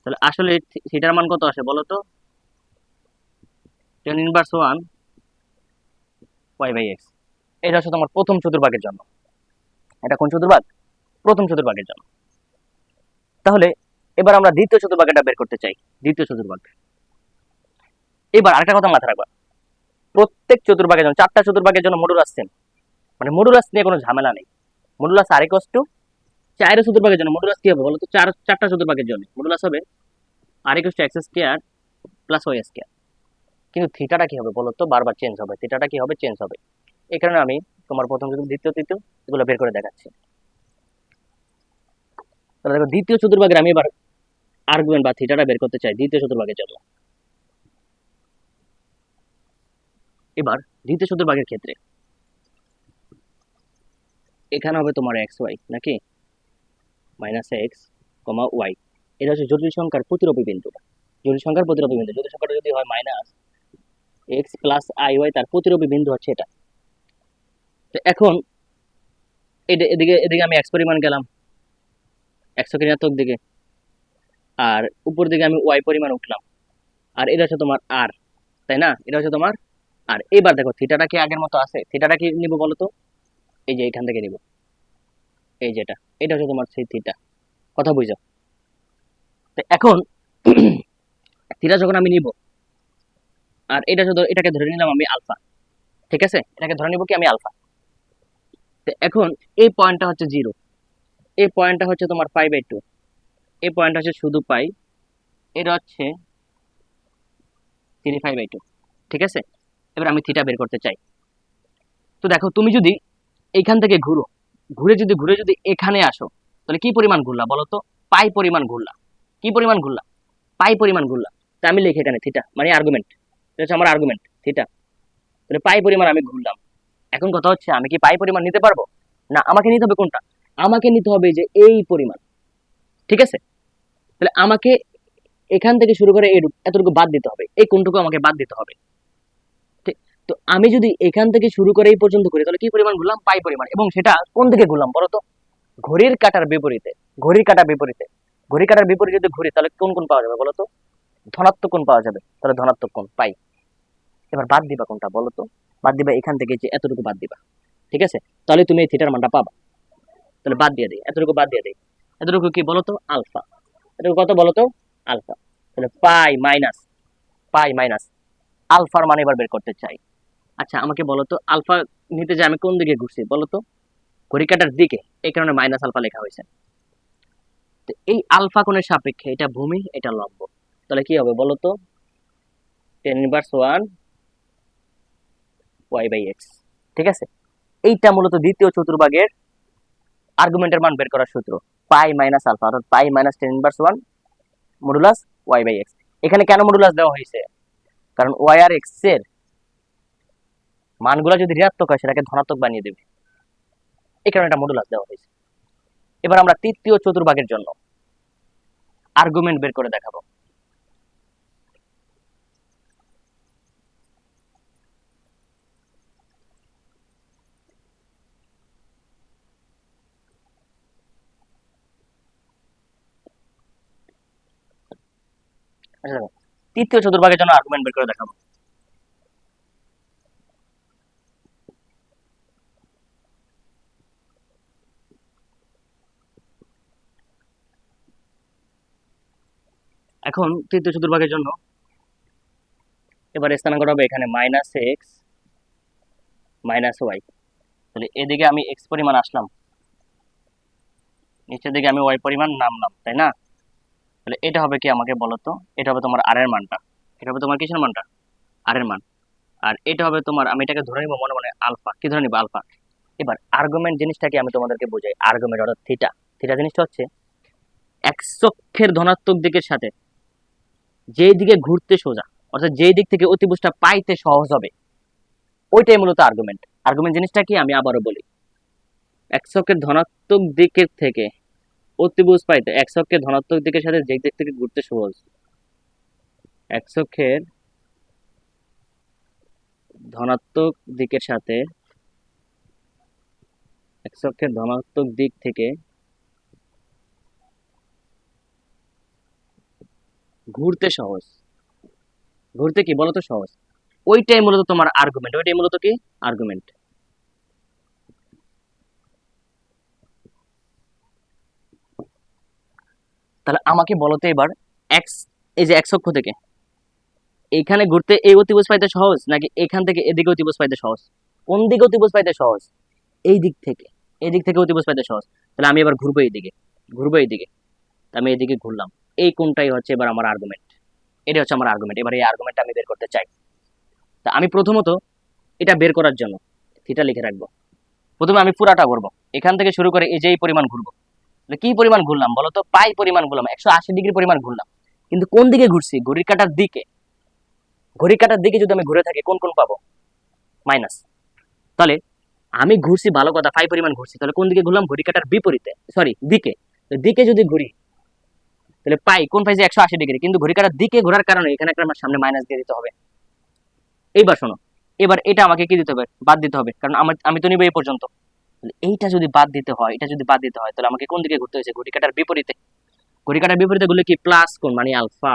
তাহলে আসলে থিটার মান কত আসে বলো তো? Tan inverse 1 Y by X. এটা হচ্ছে তোমার প্রথম চতুর্ভাগের জন্য। এটা কোন চতুর্ভাগ? প্রথম চতুর্ভাগের জন্য। তাহলে এবার আমরা দ্বিতীয় চতুর্ভাগটা বের করতে চাই, দ্বিতীয় চতুর্ভাগ। এবার আরেকটা কথা মাথায় রাখবা, প্রত্যেক চতুর্ভাগের জন্য, 4টা চতুর্ভাগের জন্য মডুলাস সেম, মানে মডুলাস নিয়ে কোনো ঝামেলা নেই। মডুলাস আর ইকুয়ালস টু 4 চতুর্ভাগের জন্য মডুলাস কি হবে বলো তো? 4টা চতুর্ভাগের জন্য মডুলাস হবে R equals to X square plus Y square. কিন্তু থিটাটা কি হবে বলো তো? বারবার চেঞ্জ হবে, থিটাটা কি হবে? চেঞ্জ হবে। এই কারণে আমি তোমার প্রথম চতুর্ভাগ, দ্বিতীয়, তৃতীয় এগুলো বের করে দেখাচ্ছি। তাহলে দেখো, দ্বিতীয় চতুর্ভাগের আমি এবার আর্গুমেন্ট বা থিটাটা বের করতে চাই দ্বিতীয় চতুর্ভাগের জন্য। এবার দ্বিতীয় চতুর্ভাগের ক্ষেত্রে এখানে হবে তোমার এক্স ওয়াই নাকি -x, ওয়াই। এটা হচ্ছে জটিল সংখ্যার প্রতিরূপী বিন্দু। জটিল সংখ্যার প্রতিরূপী বিন্দু, জটিল সংখ্যাটা যদি হয় এক্স প্লাস আই ওয়াই, তার প্রতিরূপী বিন্দু হচ্ছে এটা। তো এখন এদিকে এদিকে আমি এক্স পরিমাণ গেলাম, একশো ঋণাত্মক দিকে, আর উপর দিকে আমি ওয়াই পরিমাণ উঠলাম, আর এটা হচ্ছে তোমার আর, তাই না? এটা হচ্ছে তোমার আর। এবার দেখো থিটাটা কি আগের মতো আছে? থিটাটা কি নিব বলো তো? এই যে এখান থেকে নিব, এই যেটা, এটা হচ্ছে তোমার সেই থিটা। কথা বুঝছো? তো এখন থিটা যখন আমি নিব, আর এটা শুধু, এটাকে ধরে নিলাম আমি আলফা, ঠিক আছে? এটাকে ধরে নিব কি আমি আলফা। তো এখন এই পয়েন্টটা হচ্ছে জিরো, এই পয়েন্টটা হচ্ছে তোমার পাই বাই টু, এই পয়েন্টটা হচ্ছে শুধু পাই, এটা হচ্ছে 3 পাই বাই 2, ঠিক আছে? এবার আমি থিটা বের করতে চাই। তো দেখো তুমি যদি এইখান থেকে ঘুরো, ঘুরে যদি এখানে আসো, তাহলে কি পরিমাণ ঘুরলা বলো তো? পাই পরিমাণ ঘুরলা। কি পরিমাণ ঘুরলা? পাই পরিমাণ ঘুরলা। তা আমি লিখি এখানে থিটা, মানে আর্গুমেন্ট, এটা হচ্ছে আমার আর্গুমেন্ট থিটা। তাহলে পাই পরিমাণ আমি ঘুরলাম। এখন কথা হচ্ছে আমি কি পাই পরিমাণ নিতে পারবো? না, আমাকে নিতে হবে কোনটা? আমাকে নিতে হবে যে এই পরিমাণ, ঠিক আছে? তাহলে আমাকে এখান থেকে শুরু করে এতটুকু বাদ দিতে হবে, এই কোনটুকু আমাকে বাদ দিতে হবে। ঠিক। তো আমি যদি এখান থেকে শুরু করে এই পর্যন্ত করি, তাহলে কি পরিমাণ ঘুরলাম? পাই পরিমাণ। এবং সেটা কোন দিকে ঘুরলাম বলো তো? ঘড়ির কাঁটার বিপরীতে। ঘড়ির কাঁটার বিপরীতে, ঘড়ির কাঁটার বিপরীতে যদি ঘুরি, তাহলে কোন কোণ পাওয়া যাবে বলো তো? ধনাত্মক কোণ পাওয়া যাবে। তাহলে ধনাত্মক কোণ পাই। এবার বাদ দিবা কোনটা বলো তো? বাদ দিবা এখান থেকে যে এতটুকু বাদ দিবা, ঠিক আছে? তাহলে তুমি এই থিটার মানটা পাবা। তাহলে বাদ দিয়ে দিই, এতটুকু বাদ দিয়ে দিই। এতটুকু কি বলো তো? আলফা। এটুকু কত বলো তো? আলফা। তাহলে পাই মাইনাস আলফার মান এবার বের করতে চাই। আচ্ছা আমাকে বলো তো, আলফা নিতে যে আমি কোন দিকে ঘুরছি বলো তো? ঘড়ি কাঁটার দিকে, এই কারণে মাইনাস আলফা লেখা হয়েছে। তো এই আলফা কোণের সাপেক্ষে এটা ভূমি, এটা লম্ব, তাহলে কি হবে বলো তো? tan−1 y/x, ঠিক আছে? এইটা মূলত দ্বিতীয় চতুর্ভাগের আর্গুমেন্টের মান বের করার সূত্র। পাই মাইনাস আলফা, অর্থাৎ পাই মাইনাস tan−1 মডুলাস y/x। এখানে কেন মডুলাস দেওয়া হয়েছে? কারণ y আর x এর মানগুলো যদি ঋণাত্মক হয়, সেটাকে ধনাত্মক বানিয়ে দেবে, এই কারণে এটা মডুলাস দেওয়া হয়েছে। এবার আমরা তৃতীয় চতুর্ভাগের জন্য আর্গুমেন্ট বের করে দেখাবো। আচ্ছা দেখো, তৃতীয় চতুর্ভাগের জন্য আর্গুমেন্ট বের করে দেখাবো। এখন তৃতীয় চতুর্ভাগের জন্য এবার স্থানাঙ্ক হবে এখানে -x -y। তাহলে এদিকে আমি x পরিমাণ আসলাম, নিচের দিকে আমি y পরিমাণ নামলাম, তাই না? তাহলে এটা হবে কি আমাকে বলো তো? এটা হবে তোমার r এর মানটা। এটা হবে তোমার কিসের মানটা? r এর মান। আর এটা হবে তোমার, আমি এটাকে ধরে নিব মনে মনে আলফা। কি ধরে নিব? আলফা। এবার আর্গুমেন্ট জিনিসটাকে আমি তোমাদেরকে বোঝাই। আর্গুমেন্ট অর্থাৎ থিটা। থিটা জিনিসটা হচ্ছে এক্স অক্ষের ধনাত্মক দিকের সাথে যেই দিকে ঘুরতে সোজা, অর্থাৎ যেই দিক থেকে অতিভুজটা পাইতে সহজ হবে, ওইটাই মূলত আর্গুমেন্ট। আর্গুমেন্ট জিনিসটা কি আমি আবারও বলি। এক্স অক্ষের ধনাত্মক দিকের থেকে অতিভুজ পাইতে, এক্স অক্ষের ধনাত্মক দিকের সাথে যে দিক থেকে ঘুরতে সহজ, এক্স অক্ষের ধনাত্মক দিকের সাথে, এক্স অক্ষের ধনাত্মক দিক থেকে ঘুরতে সহজ, ঘুরতে কি বলতো সহজ, ওইটাই মূলত তোমার আর্গুমেন্ট। ওইটাই মূলত কি? আর্গুমেন্ট। তাহলে আমাকে বলতো এবার, এক্স, এই যে এক্স অক্ষ থেকে এইখানে ঘুরতে এই অতিভুজ পাইতে সহজ, নাকি এখান থেকে এদিকে অতিভুজ পাইতে সহজ? কোন দিকে অতিভুজ পাইতে সহজ? এই দিক থেকে, এই দিক থেকে অতিভুজ পাইতে সহজ। তাহলে আমি এবার ঘুরবো এইদিকে, ঘুরবো এইদিকে। আমি এইদিকে ঘুরলাম, এই কোনটাই হচ্ছে এবার আমার আর্গুমেন্ট। এটা হচ্ছে আমার আর্গুমেন্ট। এবার এই আর্গুমেন্টটা আমি বের করতে চাই। তা আমি প্রথমত এটা বের করার জন্য থিটা লিখে রাখবো। প্রথমে আমি পুরাটা ঘুরবো, এখান থেকে শুরু করে এই যে এই পরিমাণ ঘুরবো। কি পরিমাণ ঘুরলাম বলতো? পাই পরিমাণ ঘুরলাম, 180 ডিগ্রি পরিমাণ ঘুরলাম। কিন্তু কোন দিকে ঘুরছি? ঘড়ির কাঁটার দিকে। ঘড়ির কাঁটার দিকে যদি আমি ঘুরে থাকি, কোন কোন পাবো? মাইনাস। তাহলে আমি ঘুরছি ভালো কথা, পাই পরিমাণ ঘুরছি, তাহলে কোন দিকে ঘুরলাম? ঘড়ির কাঁটার বিপরীতে, সরি দিকে। দিকে যদি ঘুরি, তাহলে পাই কোন পাইছে? 180 ডিগ্রি। কিন্তু ঘড়ির কাঁটার দিকে ঘোরার কারণে এখানে একটা আমার সামনে মাইনাস দিয়ে দিতে হবে। এইবার শোনো, এবার এটা আমাকে কি দিতে হবে, বাদ দিতে হবে, কারণ আমি তো নিব এই পর্যন্ত। তাহলে এইটা যদি বাদ দিতে হয়, এটা যদি বাদ দিতে হয়, তাহলে আমাকে কোন দিকে ঘুরতে হয়েছে, ঘড়ি কাটার বিপরীতে। ঘড়ি কাটার বিপরীতে গুলো কি, প্লাস কোণ মানে আলফা।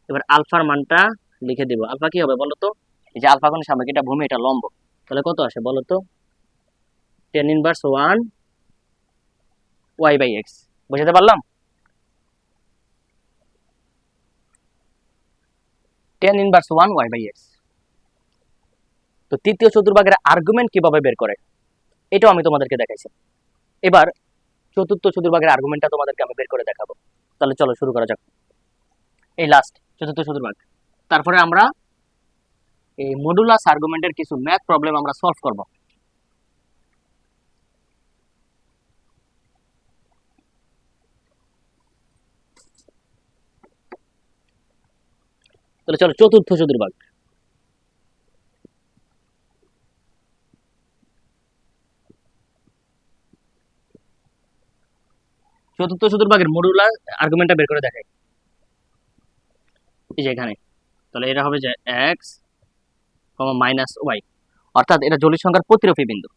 এবার আলফার মানটা লিখে দিব। আলফা কি হবে বলো তো, এই যে আলফা কোণের সামনে এটা ভূমি, এটা লম্ব, তাহলে কত আসে বলো তো, tan inverse one Y by X. বুঝতে পারলাম? Tan inverse one Y by X. তো তৃতীয় চতুর্ভাগের আর্গুমেন্ট কিভাবে বের করে, এটাও আমি তোমাদেরকে দেখাইছি। এবার চতুর্থ চতুর্ভাগের আর্গুমেন্টটা তোমাদেরকে আমি বের করে দেখাবো। তাহলে চলো শুরু করা যাক। এই লাস্ট চতুর্থ চতুর্ভাগ, তারপরে আমরা এই মডুলাস আর্গুমেন্টের কিছু ম্যাথ প্রবলেম আমরা সলভ করব। তাহলে চলো চতুর্থ চতুর্ভাগ। চতুর্থ চতুর্ভাগের মডুলাস আর্গুমেন্টটা বের করে দেখাই, এই যে এখানে। তাহলে এটা হবে যে এক্স মাইনাস ওয়াই, অর্থাৎ এটা জটিল সংখ্যার প্রতিরূপী বিন্দু।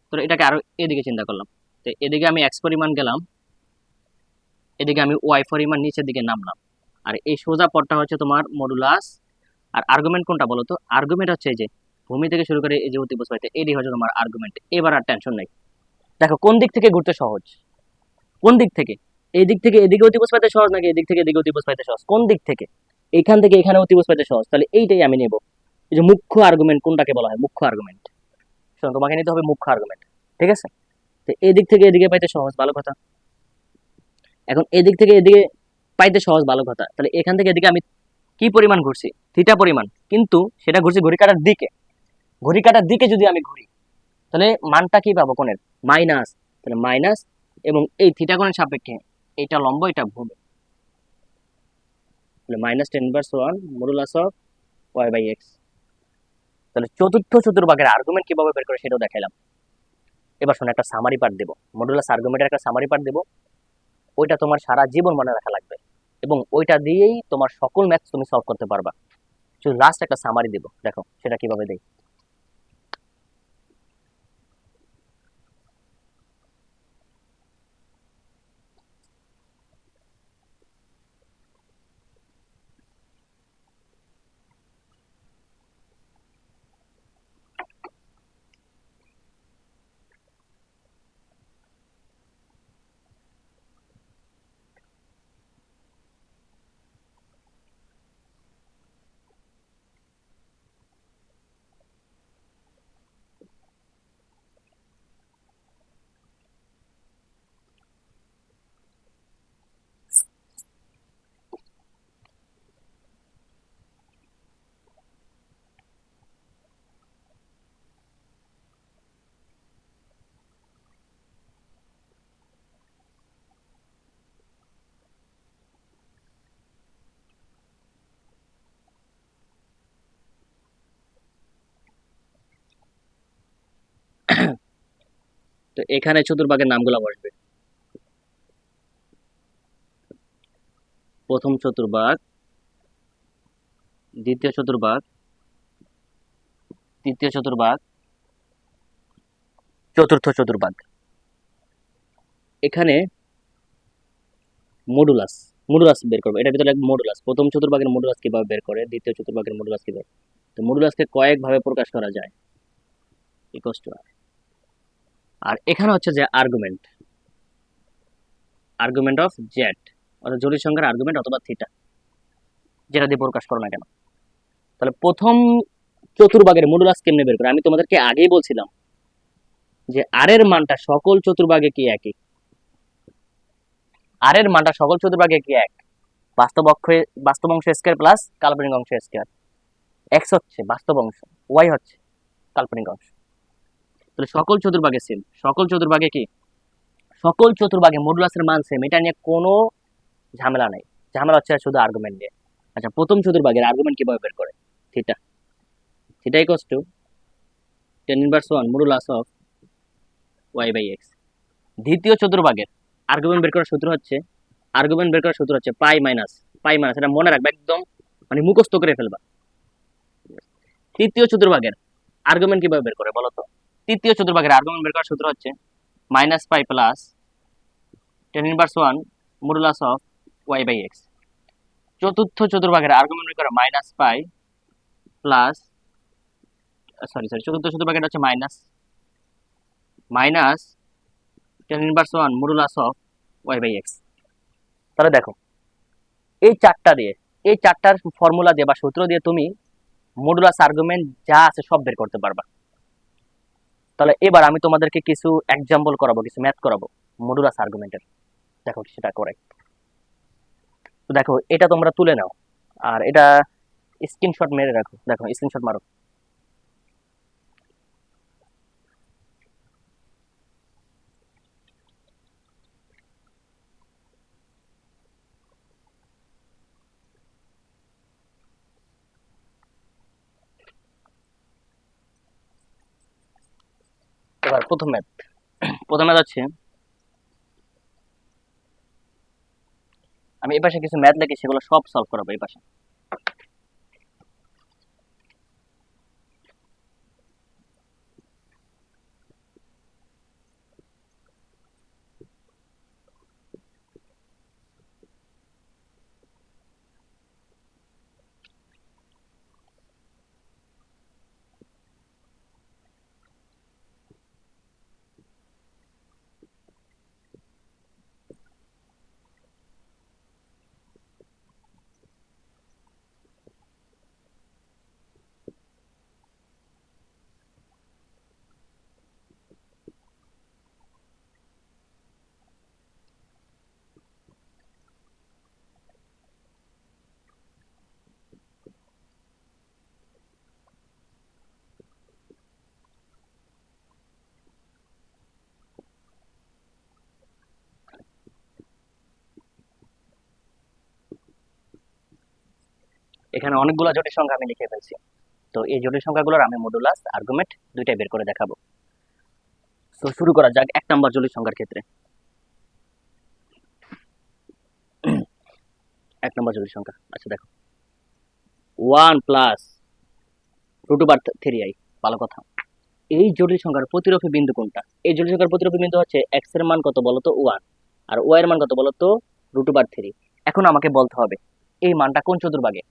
তো এটাকে আরো এদিকে চিন্তা করলাম, তো এদিকে আমি এক্স পরিমাণ গেলাম, এদিকে আমি ওয়াই পরিমাণ নিচের দিকে নামলাম, আর এই সোজা পথটা হচ্ছে তোমার মডুলাস। আর আর্গুমেন্ট কোনটা বলো তো, আর্গুমেন্ট হচ্ছে এই যে ভূমি থেকে শুরু করে এই যে অতিভুজ পাইতে, এটি হচ্ছে তোমার আর্গুমেন্ট। এবার আর টেনশন নাই, দেখো কোন দিক থেকে ঘুরতে সহজ, কোন দিক থেকে, এই দিক থেকে এদিকে অতিভুজ পাইতে সহজ নাকি এদিক থেকে এদিকে অতিভুজ পাইতে সহজ, কোন দিক থেকে, এইখান থেকে এখানে অতিভুজ পাইতে সহজ, তাহলে এইটাই আমি নেব। এই যে মুখ্য আর্গুমেন্ট কোনটাকে বলা হয়, মুখ্য আর্গুমেন্ট। শোনো, তোমাকে নিতে হবে মুখ্য আর্গুমেন্ট, ঠিক আছে? তো এদিক থেকে এদিকে পাইতে সহজ, ভালো কথা। এখন এদিক থেকে এদিকে পাইতে সহজ, ভালো কথা। তাহলে এখান থেকে এদিকে আমি কি পরিমাণ ঘুরছি, থিটা পরিমাণ, কিন্তু সেটা ঘুরছি ঘড়ি কাটার দিকে। ঘড়ি কাটার দিকে যদি আমি ঘুরি, তাহলে মানটা কি পাবো কোণের, মাইনাস। তাহলে মাইনাস, এবং এই থিটা কোণের সাপেক্ষে এটা লম্ব, এটা ভূমি। তাহলে minus tan inverse one modulus of Y by X. তাহলে চতুর্থ চতুর্ভাগের আর্গুমেন্ট কিভাবে বের করে সেটাও দেখাইলাম। এবার শোনো, একটা সামারি পার্ট দেবো, মডুলাস আর্গুমেন্টের একটা সামারি পার্ট দেবো। ওইটা তোমার সারা জীবন মনে রাখা লাগবে, এবং ওইটা দিয়েই তোমার সকল ম্যাথ তুমি সলভ করতে পারবা। শুধু লাস্ট একটা সামারি দেবো, দেখো সেটা কিভাবে দেই। তো এখানে চতুর্ভাগের নামগুলো বসবে, প্রথম চতুর্ভাগ, দ্বিতীয় চতুর্ভাগ, তৃতীয় চতুর্ভাগ, চতুর্থ চতুর্ভাগ। এখানে মডুলাস, মডুলাস বের করবো, এটার ভিতরে মডুলাস, প্রথম চতুর্ভাগের মডুলাস কিভাবে বের করে, দ্বিতীয় চতুর্ভাগের মডুলাস কিভাবে। তো মডুলাসকে কয়েক ভাবে প্রকাশ করা যায়, ইকুয়ালস টু আর। আর এখানে হচ্ছে যে আর্গুমেন্ট, আর্গুমেন্ট অফ জেড, অর্থাৎ জটিল সংখ্যার আর্গুমেন্ট অথবা থিটা, যেটা দিয়ে প্রকাশ করো না কেন। তাহলে প্রথম চতুর্ভাগের মডুলাস কেমনে বের করে, আমি তোমাদেরকে আগেই বলছিলাম যে আর এর মানটা সকল চতুর্ভাগে কি একই, আর এর মানটা সকল চতুর্ভাগে কি এক, বাস্তব অংশ স্কয়ার প্লাস কাল্পনিক অংশ স্কয়ার। এক্স হচ্ছে বাস্তব অংশ, ওয়াই হচ্ছে কাল্পনিক অংশ। তাহলে সকল চতুর্ভাগে সেম, সকল চতুর্ভাগে কি, সকল চতুর্ভাগে মডুলাসের মান সেম, এটা নিয়ে কোনো ঝামেলা নাই। ঝামেলা হচ্ছে শুধু আর্গুমেন্ট নিয়ে। আচ্ছা, প্রথম চতুর্ভাগের আর্গুমেন্ট কিভাবে বের করে, theta, theta equals to tan inverse one modulus of Y by X. দ্বিতীয় চতুর্ভাগের আর্গুমেন্ট বের করার সূত্র হচ্ছে, আর্গুমেন্ট বের করার সূত্র হচ্ছে পাই মাইনাস, পাই মাইনাস, এটা মনে রাখবে একদম, মানে মুখস্থ করে ফেলবা। তৃতীয় চতুর্ভাগের আর্গুমেন্ট কিভাবে বের করে বলো তো? তৃতীয় চতুর্ভাগের আর্গুমেন্ট বের করার সূত্র হচ্ছে minus pi plus tan inverse one modulus of Y by X. চতুর্থ চতুর্ভাগের আর্গুমেন্ট বের করে মাইনাস পাই প্লাস চতুর্থ চতুর্ভাগের হচ্ছে minus minus tan inverse one modulus of Y by X. তাহলে দেখো এই চারটার ফর্মুলা দিয়ে বা সূত্র দিয়ে তুমি মডুলাস আর্গুমেন্ট যা আছে সব বের করতে পারবা। তাহলে এবার আমি তোমাদেরকে কিছু এক্সাম্পল করাবো, কিছু ম্যাথ করাবো মডুলাস আর্গুমেন্টের। দেখো সেটা করে। তো দেখো এটা তোমরা তুলে নাও আর এটা স্ক্রিনশট মেরে রাখো। দেখো স্ক্রিনশট মারো। এবার প্রথম ম্যাথ হচ্ছে, আমি এই পাশে কিছু ম্যাথ লিখি, সেগুলো সব সলভ করাবো এই পাশে। এখানে অনেকগুলো জটিল সংখ্যা আমি লিখে ফেলছি। তো এই জটিল সংখ্যাগুলোর আমি মডুলাস আর্গুমেন্ট দুইটাই বের করে দেখাবো। তো শুরু করা যাক 1 নম্বর জটিল সংখ্যার ক্ষেত্রে। 1 নম্বর জটিল সংখ্যা, আচ্ছা দেখো 1 প্লাস রুট ওভার 3i। ভালো কথা। এই জটিল সংখ্যার প্রতিরূপী বিন্দু কোনটা? এই জটিল সংখ্যার প্রতিরূপী বিন্দু হচ্ছে x এর মান কত বলতো 1 আর y এর মান কত বলতো রুট ওভার 3। এখন আমাকে বলতে হবে এই মানটা কোন চতুর্ভাগে?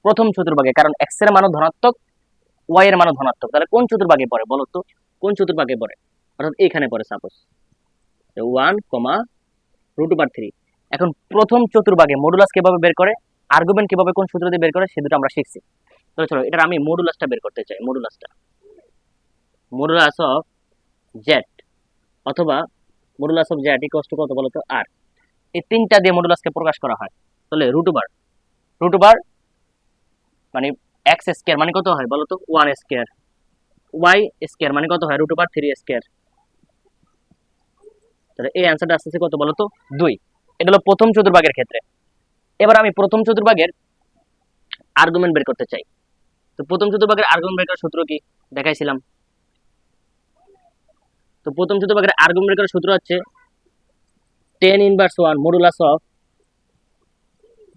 প্রথম চতুর্ভাগে, কারণ x এর মানও ধনাত্মক y এর মানও ধনাত্মক। তাহলে কোন চতুর্ভাগে পড়ে বলতো? কোন চতুর্ভাগে পড়ে? অর্থাৎ এখানে পড়ে সাপোজ 1 রুট ওভার 3। এখন প্রথম চতুর্ভাগে মডুলাস কিভাবে বের করে, আর্গুমেন্ট কিভাবে কোন সূত্র দিয়ে বের করে, সে দুটো আমরা শিখছি। তাহলে চলো এটা আমি মডুলাসটা বের করতে চাই। মডুলাস অফ জেড অথবা modulus of Z equals to কত বলতো আর। এই তিনটা দিয়ে মডুলাসকে প্রকাশ করা হয়। তাহলে রুট ওভার মানে এক্স স্কয়ার মানে কত হয় বলতো 1 স্কয়ার, ওয়াই স্কয়ার মানে কত হয় রুট ওভার 3 স্কয়ার। তাহলে এই অ্যান্সারটা আসছে কত বলতো 2। এটা হলো প্রথম চতুর্ভাগের ক্ষেত্রে। এবার আমি প্রথম চতুর্ভাগের আর্গুমেন্ট বের করতে চাই। তো প্রথম চতুর্ভাগের আর্গুমেন্ট বের করার সূত্র কি দেখাইছিলাম। তো প্রথম চতুর্ভাগের আর্গুমেন্ট বের করার সূত্র হচ্ছে tan inverse 1 modulus of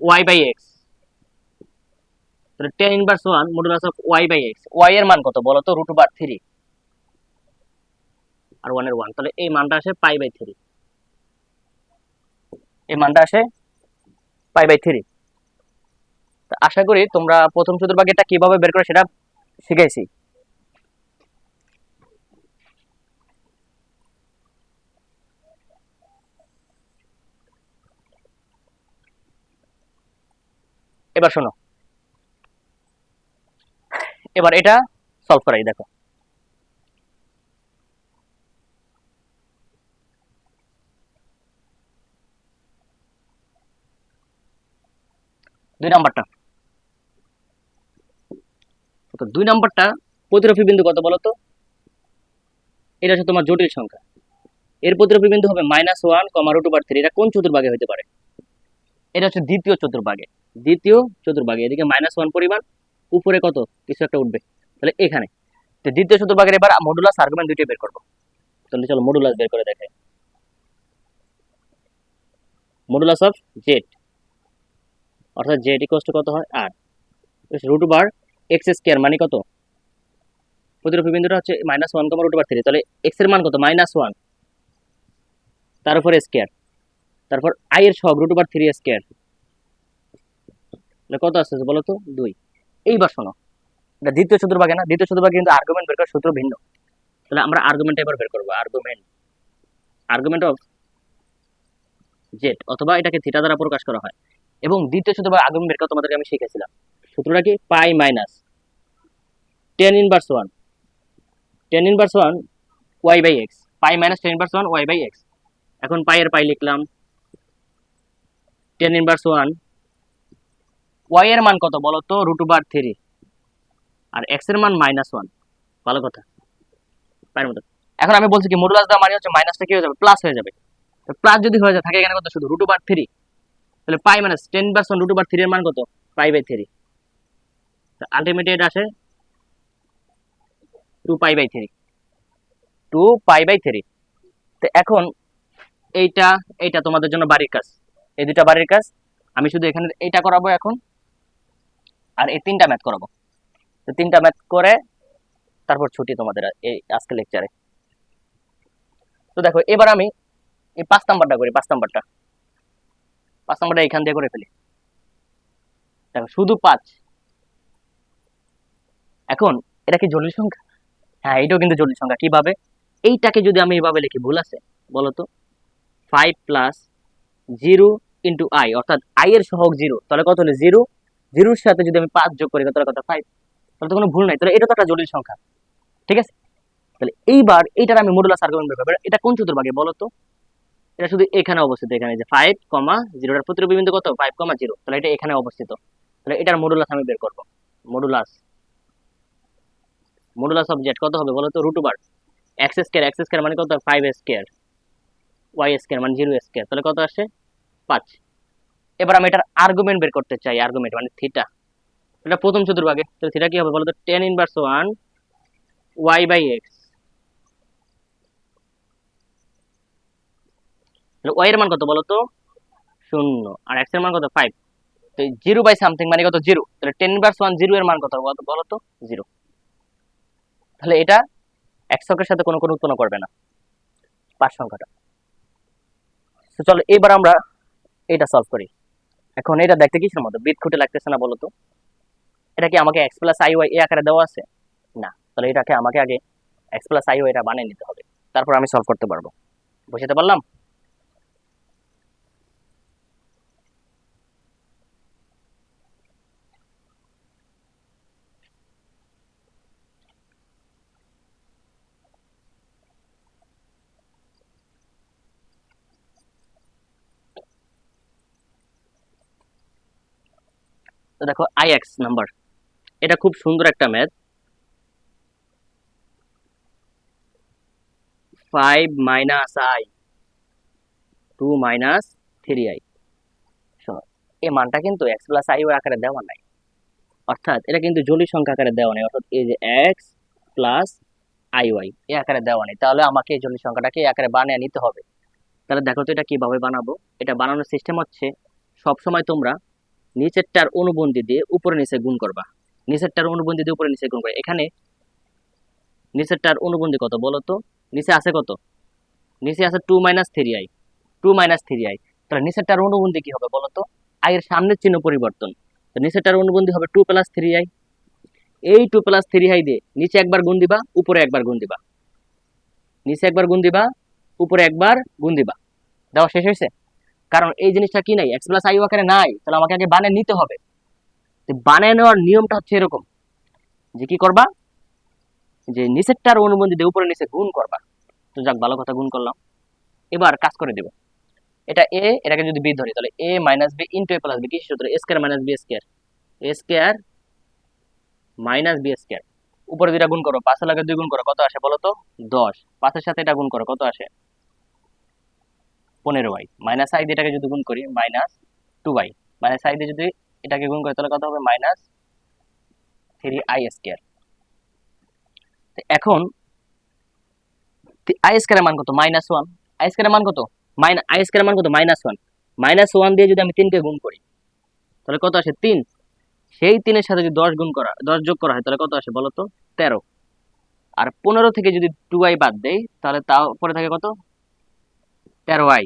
y by x। তাহলে tan inverse 1 modulus of y by x, y এর মান কত বলতো রুট ওভার 3 আর 1 এর 1। তাহলে এই মানটা আসে পাই বাই 3। এই মানটা আসে পাই বাই 3। আশা করি তোমরা প্রথম চতুর্ভাগেরটা কিভাবে বের করে সেটা শিখাইছি। এবার শোনো, এবার এটা সলভ করাই। দেখো দুই নাম্বারটা প্রতিরূপী বিন্দু কত বলতো? এটা হচ্ছে তোমার জটিল সংখ্যা। এর প্রতিরূপী বিন্দু হবে -1, রুট ওভার 3। এটা কোন চতুর্ভাগে হতে পারে? এটা হচ্ছে দ্বিতীয় চতুর্ভাগে। এদিকে -1 পরিমাণ, উপরে কত কিছু একটা উঠবে। তাহলে এখানে তো দ্বিতীয় চতুর্ভাগের এবার মডুলাস আর্গুমেন্ট দুইটাই বের করবো। তাহলে চলো মডুলাস বের করে দেখাই। মডুলাস অফ জেড অর্থাৎ জেড ইকুয়ালস টু কত হয় আর রুট ওভার এক্স স্কয়ার মানে কত প্রতিরূপী বিন্দুটা হচ্ছে -1 √/3, তাহলে x এর মান কত -1, তার উপরে স্কয়ার, তারপর i এর সহগ √/3 স্কয়ার, তাহলে কত আসছে বলো তো 2। এইবার শোনো, এটা দ্বিতীয় চতুর্ভাগে না, দ্বিতীয় চতুর্ভাগে কিন্তু আর্গুমেন্ট বের করার সূত্র ভিন্ন। তাহলে আমরা আর্গুমেন্ট এবার বের করবো, আর্গুমেন্ট অফ জেড, অথবা এটাকে থিটা দ্বারা প্রকাশ করা হয়। এবং দ্বিতীয় চতুর্ভাগে আর্গুমেন্ট বের করা তোমাদেরকে আমি শিখেছিলাম। সূত্রটা কি, পাই মাইনাস tan ইনভার্স 1 y/x, পাই মাইনাস tan ইনভার্স 1 y/x। এখন পাই এর পাই লিখলাম, tan ইনভার্স 1, y এর মান কত বলো তো √/3, আর x এর মান -1। ভালো কথা, পায়ের মতো। এখন আমি বলছি কি মডুলাস দেওয়া মানে হচ্ছে মাইনাসটা কি হয়ে যাবে, প্লাস হয়ে যাবে। তো প্লাস যদি হয়ে যায় থাকে এখানে কত শুধু √/3, তাহলে পাই মাইনাস tan ইনভার্স 1 √/3 এর মান কত পাই/3, আলটিমেটলি এটা আসে 2π/3। তো এখন এইটা তোমাদের জন্য বাড়ির কাজ, এই দুটা বাড়ির কাজ। আমি শুধু এখানে এইটা করাবো এখন, আর এই তিনটা ম্যাথ করাবো। তো তিনটা ম্যাথ করে তারপর ছুটি তোমাদের এই আজকে লেকচারে। তো দেখো এবার আমি এই 5 নাম্বারটা করি, 5 নাম্বারটা এখান দিয়ে করে ফেলি। দেখো শুধু 5। এখন এটা কি জটিল সংখ্যা? হ্যাঁ, এটাও কিন্তু জটিল সংখ্যা। কিভাবে? এইটাকে যদি আমি এভাবে লিখি, ভুল আছে বলো তো? 5 প্লাস 0 ইন্টু আই, অর্থাৎ আই এর সহগ 0, তাহলে কত হলো 0, 0 এর সাথে যদি আমি 5 যোগ করি তাহলে কত 5, তাহলে তো কোনো ভুল নাই। তাহলে এটা তো একটা জটিল সংখ্যা, ঠিক আছে? তাহলে এইবার এইটার আমি মডুলাস আর্গুমেন্ট বের করব। এটা কোন চতুর্ভাগে বলো তো? এটা শুধু এখানে অবস্থিত, এখানে যে 5, 0 এর প্রতিরূপী বিন্দু কত 5, 0, তাহলে এটা এখানে অবস্থিত। তাহলে এটার মডুলাস আমি বের করব। মডুলাস অফ জেড কত হবে বলো তো √x স্কয়ার মানে কত 5 স্কয়ার, y স্কয়ার মানে 0 স্কয়ার, তাহলে কত আসে 5। এবার আমি এটার আর্গুমেন্ট বের করতে চাই, আর্গুমেন্ট মানে থিটা। এটা প্রথম চতুর্ভাগে, তাহলে থিটা কি হবে বলো তো tan ইনভার্স 1 y/x, তাহলে y এর মান কত বলো তো 0, আর x এর মান কত 5, তো 0 বাই সামথিং মানে কত 0, তাহলে tan ইনভার্স 1 0 এর মান কত বলো তো 0। তাহলে এটা x অক্ষের সাথে কোনো উৎপন্ন করবে না 5 সংখ্যাটা। তো চলো এবার আমরা এটা সলভ করি। এখন এটা দেখতে কিসের মতো, বৃত্ত খুঁটে লাগতেছে না বলো তো? এটা কি আমাকে x প্লাস iy এই আকারে দেওয়া আছে? না, তাহলে এটাকে আমাকে আগে x প্লাস iy এটা বানিয়ে নিতে হবে, তারপর আমি সলভ করতে পারবো। বুঝতে পারলাম? তো দেখো ix নাম্বার, এটা খুব সুন্দর একটা math. 5 minus i 2 minus 3i। শোনো, এই মানটা কিন্তু x প্লাস i আকারে দেওয়া নাই, অর্থাৎ এটা কিন্তু জটিল সংখ্যা আকারে দেওয়া নেই, অর্থাৎ এই যে x প্লাস iy এই আকারে দেওয়া নেই। তাহলে আমাকে এই জটিল সংখ্যাটাকে এই আকারে বানিয়ে নিতে হবে। তাহলে দেখো তো এটা কিভাবে বানাবো। এটা বানানোর সিস্টেম হচ্ছে, সবসময় তোমরা নিচেরটার অনুবন্ধী দিয়ে উপরে নিচে গুণ করবা, নিচেরটার অনুবন্ধী দিয়ে উপরে নিচে গুণ করবা। এখানে নিচেরটার অনুবন্ধী কত বলো তো? নিচে আছে কত? নিচে আছে 2 মাইনাস 3i, 2 মাইনাস 3i। তাহলে নিচেরটার অনুবন্ধী কি হবে বলো তো? i এর সামনের চিহ্ন পরিবর্তন, তো নিচেরটার অনুবন্ধী হবে 2 প্লাস 3i। এই 2 প্লাস 3i দিয়ে নিচে একবার গুণ দিবা, উপরে একবার গুণ দিবা, নিচে একবার গুণ দিবা, উপরে একবার গুণ দিবা। দেওয়া শেষ হয়েছে? কারণ এই জিনিসটা কি নাই, x প্লাস i আকারে নাই, তাহলে আমাকে আগে বানিয়ে নিতে হবে। বানিয়ে নেওয়ার নিয়মটা হচ্ছে এরকম, যে কি করবা, যে নিচেরটার অনুবন্ধী দিয়ে উপরে নিচে গুণ করবা। তো যাক, ভালো কথা, গুণ করলাম। এবার কাজ করে দেব, এটা a, এটাকে যদি b ধরি তাহলে a minus b into a plus b, কি সূত্র? a square minus b square, a square minus b square. উপরে দুইটা গুণ করো, 5 এর লাগে 2 গুণ করো, কত আসে বলো তো 10। 5 এর সাথে এটা গুণ করো, কত আসে 15y। মাইনাস i দিয়ে এটাকে যদি গুণ করি মাইনাস 2y, মাইনাস i দিয়ে যদি এটাকে গুণ করি তাহলে কত হবে মাইনাস 3i স্কয়ার। এখন i স্কয়ারের মান কত -1, i স্কয়ারের মান কত i স্কয়ারের মান কত -1, -1 দিয়ে যদি আমি 3 কে গুণ করি তাহলে কত আসে 3। সেই 3 এর সাথে যদি 10 গুণ করা 10 যোগ করা হয় তাহলে কত আসে বলো তো 13। আর 15 থেকে যদি 2i বাদ দেই তাহলে তাও পরে থাকে কত, 13i।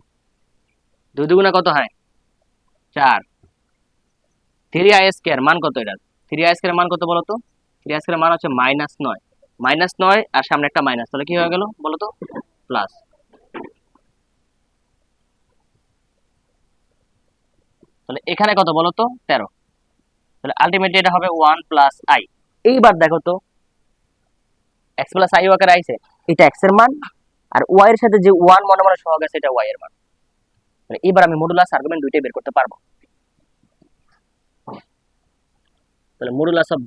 2 দুগুণা কত হয়, 4। 3i স্কয়ার মান কত, এটা 3i স্কয়ার মান কত বলো তো, 3i স্কয়ার মান হচ্ছে -9। -9 আর সামনে একটা মাইনাস, তাহলে কি হয়ে গেল বলো তো, প্লাস। তাহলে এখানে কত বলো তো, 13। তাহলে আলটিমেটলি এটা হবে 1 প্লাস আই। এইবার দেখো তো x প্লাস আই আকারে আইছে, এটা x এর মান, আর y এর সাথে যে 1 মনে মনে সহগ আছে এটা y এর মান। তাহলে এবার আমি মডুলাস আর্গুমেন্ট দুইটাই বের করতে পারবো। তাহলে modulus of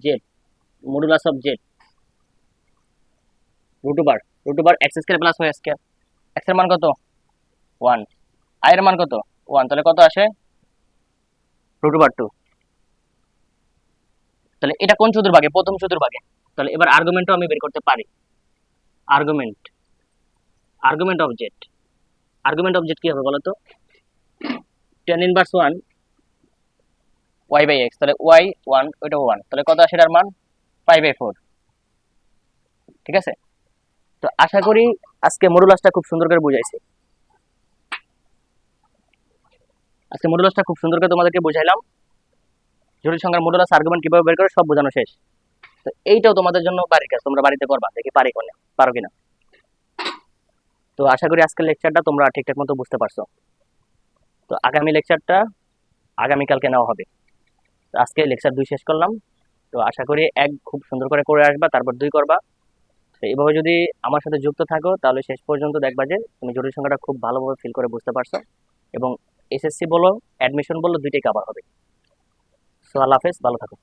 Z root over X square plus Y square. X এর মান কত, 1, আই এর মান কত, 1, তাহলে কত আসে, √2। তাহলে এটা কোন চতুর্ভাগে, প্রথম চতুর্ভাগে। তাহলে এবার আর্গুমেন্টও আমি বের করতে পারি। আর্গুমেন্ট অফ জেড কি হবে বলো তো, tan inverse 1 y by x, তাহলে y 1 ওইটা 1, তাহলে কত আসে এটার মান, 5/4। ঠিক আছে, তো আশা করি আজকে মডুলাসটা খুব সুন্দর করে বুঝাইছি। তোমাদেরকে বুঝাইলাম। জটিল সংখ্যার মডুলাস আর্গুমেন্ট কিভাবে বের করে সব বোঝানো শেষ। তো এইটাও তোমাদের জন্য বাড়ির কাজ, তোমরা বাড়িতে করবা, দেখি পারো কিনা। তো আশা করি আজকের লেকচারটা তোমরা ঠিকঠাক মতো বুঝতে পারছো। তো আগামী লেকচারটা আগামীকালকে নেওয়া হবে। তো আজকে লেকচার 2 শেষ করলাম। তো আশা করি 1 খুব সুন্দর করে আসবা, তারপর 2 করবা। তো এইভাবে যদি আমার সাথে যুক্ত থাকো তাহলে শেষ পর্যন্ত দেখবা যে তুমি জটিল সংখ্যাটা খুব ভালোভাবে ফিল করে বুঝতে পারছো, এবং এসএসসি বলো অ্যাডমিশন বলো দুইটাই কভার হবে। সো আল্লাহ হাফেজ, ভালো থাকো।